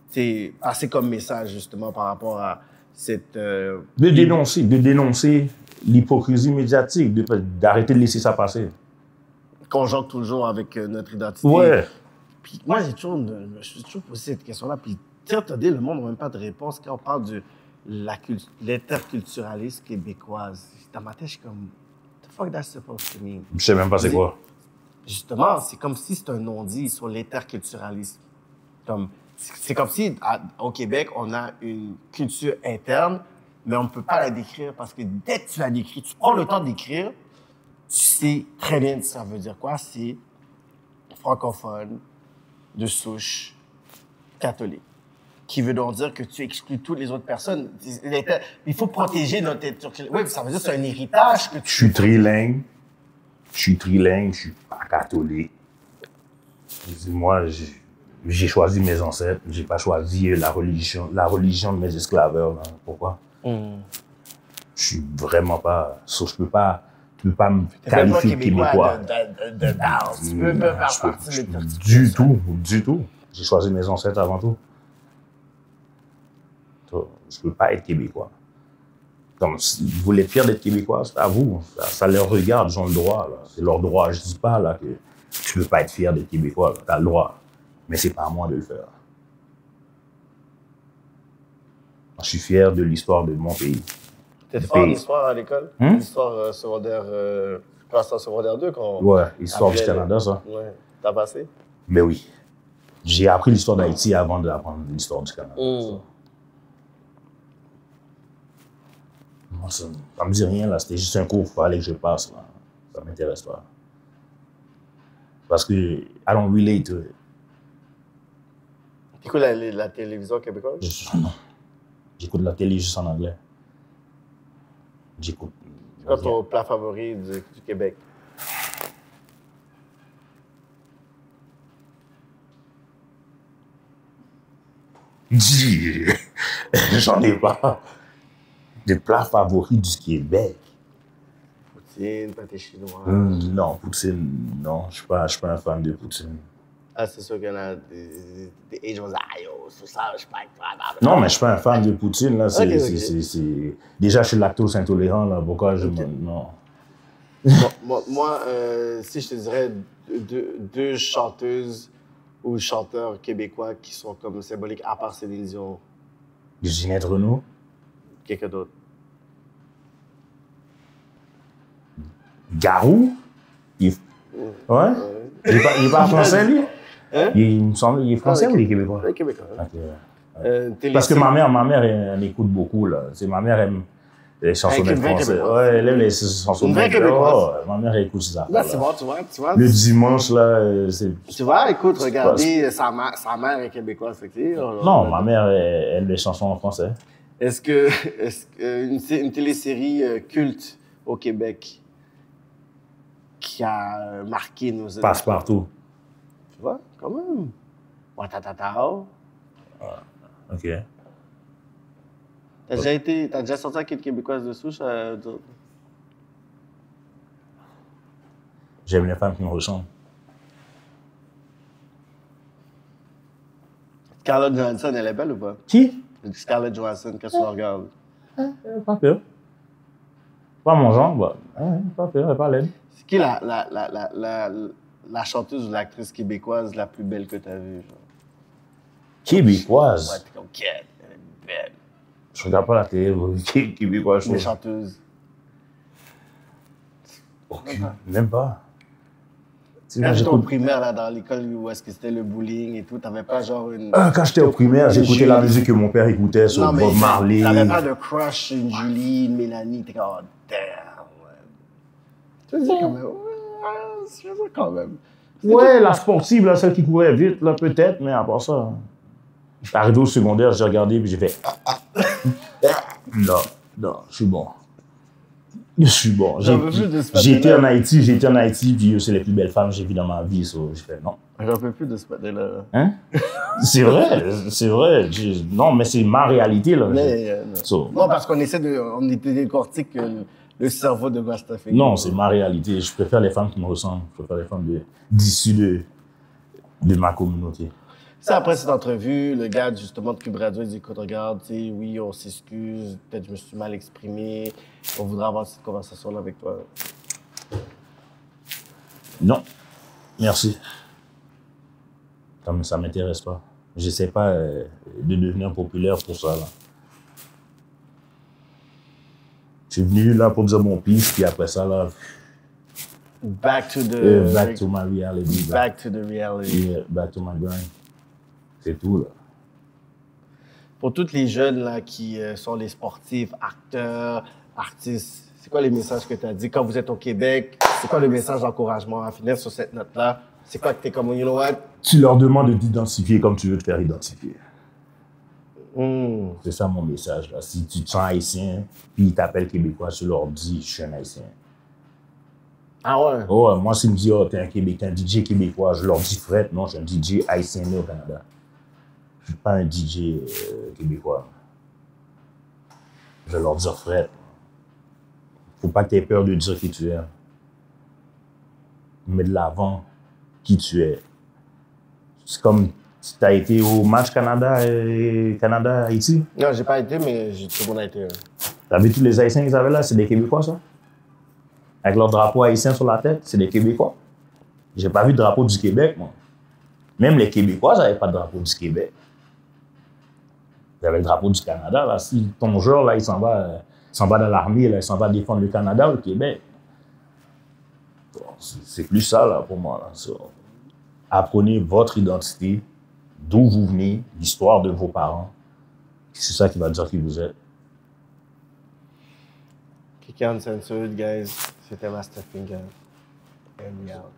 Speaker 1: C'est assez comme message, justement, par rapport à cette...
Speaker 2: De dénoncer l'hypocrisie médiatique, d'arrêter de laisser ça passer.
Speaker 1: Conjoncte toujours avec notre identité.
Speaker 2: Ouais.
Speaker 1: Puis moi, je me suis toujours posé cette question-là. Puis, attendez, le monde n'a même pas de réponse quand on parle de l'interculturalisme québécoise. Dans ma tête, je suis comme, what the fuck that's supposed to mean?
Speaker 2: Je sais même pas c'est quoi.
Speaker 1: Justement, c'est comme si c'était un non-dit sur l'interculturalisme. C'est comme si, au Québec, on a une culture interne, mais on ne peut pas la décrire parce que dès que tu la décris, tu prends le temps d'écrire, tu sais très bien ça veut dire quoi. C'est francophone, de souche, catholique. Qui veut donc dire que tu exclus toutes les autres personnes. Il faut protéger notre... Oui, ça veut dire que c'est un héritage que tu...
Speaker 2: Je suis trilingue, je suis pas catholique. Moi, j'ai choisi mes ancêtres, j'ai pas choisi la religion de mes esclaveurs. Là. Pourquoi? Je suis vraiment pas... Je peux pas me qualifier de Québécois.
Speaker 1: Tu peux pas faire partie de
Speaker 2: Du tout. J'ai choisi mes ancêtres avant tout. Je peux pas être Québécois. Donc, si vous voulez être fiers d'être Québécois, c'est à vous. Ça leur regarde, ils ont le droit. C'est leur droit. Je dis pas là, que tu peux pas être fier d'être Québécois. Tu as le droit. Mais c'est pas à moi de le faire. Je suis fier de l'histoire de mon pays.
Speaker 1: T'étais fort en histoire à l'école? Histoire secondaire, classe en secondaire 2 quand...
Speaker 2: Ouais, histoire du Canada, ça.
Speaker 1: Ouais. T'as passé?
Speaker 2: Mais oui. J'ai appris l'histoire d'Haïti avant d'apprendre l'histoire du Canada. Moi, ça me dit rien, là. C'était juste un cours qu'il fallait que je passe, là. Ça m'intéresse pas. Parce que I don't relate to it.
Speaker 1: T'écoutes la télévision québécoise?
Speaker 2: Non. J'écoute la télé juste en anglais. J'écoute.
Speaker 1: C'est quoi ton plat favori du Québec?
Speaker 2: J'en ai pas. Des plats favoris du Québec.
Speaker 1: Poutine, pâté chinois.
Speaker 2: Non, poutine, non. Je suis pas un fan de poutine.
Speaker 1: Ah, c'est sûr qu'il y en a des Asians, tout ça, je sais pas.
Speaker 2: Non, mais je suis pas un fan de poutine, là. Déjà, je suis lactose intolérant, là. Pourquoi je... Non.
Speaker 1: Moi, si je te dirais deux chanteuses ou chanteurs québécois qui sont comme symboliques, à part Céline Dion.
Speaker 2: Ginette Renaud.
Speaker 1: Quelqu'un d'autre.
Speaker 2: Garou. Ouais. Il est pas français, lui? Hein? Il me semble, il est français ou il est québécois?
Speaker 1: Il est québécois.
Speaker 2: Okay. Parce que ma mère, elle écoute beaucoup, là. Ma mère aime les chansons françaises. Ouais, elle aime les chansons québécoises. Ma mère écoute ça.
Speaker 1: Là, c'est bon, tu vois.
Speaker 2: Le dimanche, là, c'est...
Speaker 1: Tu vois, écoute, regardez, sa mère est québécoise, c'est clair.
Speaker 2: Non, ma mère aime les chansons en français.
Speaker 1: Est-ce que une télésérie culte au Québec qui a marqué nos...
Speaker 2: Passe-partout.
Speaker 1: Tu vois, quand même. Watatatao.
Speaker 2: OK.
Speaker 1: T'as déjà sorti avec une Québécoise de souche?
Speaker 2: J'aime les femmes qui me ressemblent.
Speaker 1: Scarlett Johansson, elle est belle ou pas?
Speaker 2: Qui?
Speaker 1: Scarlett Johansson, quand tu la regardes.
Speaker 2: Pas peur. Pas mon genre, bah. Pas peur, elle est pas laide.
Speaker 1: C'est qui la chanteuse ou l'actrice québécoise la plus belle que tu as vue? Genre?
Speaker 2: Québécoise?
Speaker 1: Ouais, t'es comme quête, elle est belle.
Speaker 2: Je regarde pas la télé, québécoise.
Speaker 1: Une chanteuse.
Speaker 2: Aucune, même pas.
Speaker 1: Quand j'étais au primaire, là, dans l'école où est-ce que c'était le bullying et tout, t'avais pas genre une...
Speaker 2: Quand j'étais au primaire, j'écoutais la musique que mon père écoutait sur Bob Marley.
Speaker 1: T'avais pas de crush, une Julie, une Mélanie, t'es comme, oh damn, ouais. Tu veux dire quand même, ouais, je veux dire quand même.
Speaker 2: Ouais, la sportive, là, celle qui courait vite, là, peut-être, mais à part ça... Arrivé au secondaire, j'ai regardé, puis j'ai fait... Non, je suis bon. Je suis bon.
Speaker 1: J'en peux plus de ce
Speaker 2: J'ai été
Speaker 1: matin-là.
Speaker 2: en Haïti, puis c'est les plus belles femmes que j'ai vues dans ma vie. So, j'ai fait non.
Speaker 1: J'en peux plus de ce matin-là.
Speaker 2: Hein? C'est vrai, c'est vrai. Non, mais c'est ma réalité, là.
Speaker 1: Mais, non.
Speaker 2: So,
Speaker 1: Non, parce qu'on essaie de. On était décortique le cerveau de Rastafari.
Speaker 2: non, c'est ma réalité. Je préfère les femmes qui me ressemblent. Je préfère les femmes d'issues de ma communauté.
Speaker 1: Ça, après cette entrevue, le gars justement de Cube Radio, il dit écoute, regarde, tu sais, oui, on s'excuse, peut-être je me suis mal exprimé, on voudrait avoir cette conversation-là avec toi.
Speaker 2: Non, merci. Ça ne m'intéresse pas. Je n'essaie pas de devenir populaire pour ça. Là. Je suis venu là pour dire mon pif, puis après ça, là,
Speaker 1: Back to the.
Speaker 2: back to my reality. là.
Speaker 1: Back to the reality.
Speaker 2: Yeah, back to my grind. C'est tout, là.
Speaker 1: Pour tous les jeunes là, qui sont les sportifs, acteurs, artistes, c'est quoi les messages que tu as dit quand vous êtes au Québec? C'est quoi le message d'encouragement à finir sur cette note-là? C'est quoi que tu es comme, you know what?
Speaker 2: Tu leur demandes de t'identifier comme tu veux te faire identifier.
Speaker 1: Hmm.
Speaker 2: C'est ça mon message, là. Si tu te sens haïtien, puis ils t'appellent québécois, tu leur dis, je suis un haïtien.
Speaker 1: Ah ouais?
Speaker 2: Oh, moi, s'ils me disent, oh, t'es un Québécois, un DJ québécois, je leur dis, Fred, non, je suis un DJ haïtien né au Canada. Je ne suis pas un DJ québécois. Je vais leur dire, Fred, faut pas que tu aies peur de dire qui tu es. Mets de l'avant qui tu es. C'est comme si tu as été au match Canada-Haïti.
Speaker 1: Non, j'ai pas été, mais tout le monde a été.
Speaker 2: Tu as vu tous les Haïtiens qu'ils avaient là, c'est des Québécois, ça? Avec leur drapeau haïtien sur la tête, c'est des Québécois. J'ai pas vu de drapeau du Québec, moi. Même les Québécois n'avaient pas de drapeau du Québec. Ils avaient le drapeau du Canada. Là. Si ton joueur, là, il s'en va dans l'armée, là, il s'en va défendre le Canada ou le Québec. Bon, c'est plus ça, là, pour moi. Là. So, apprenez votre identité, d'où vous venez, l'histoire de vos parents. C'est ça qui va dire qui vous êtes.
Speaker 1: Kick Uncensored, guys. C'était Master Finger. And we out.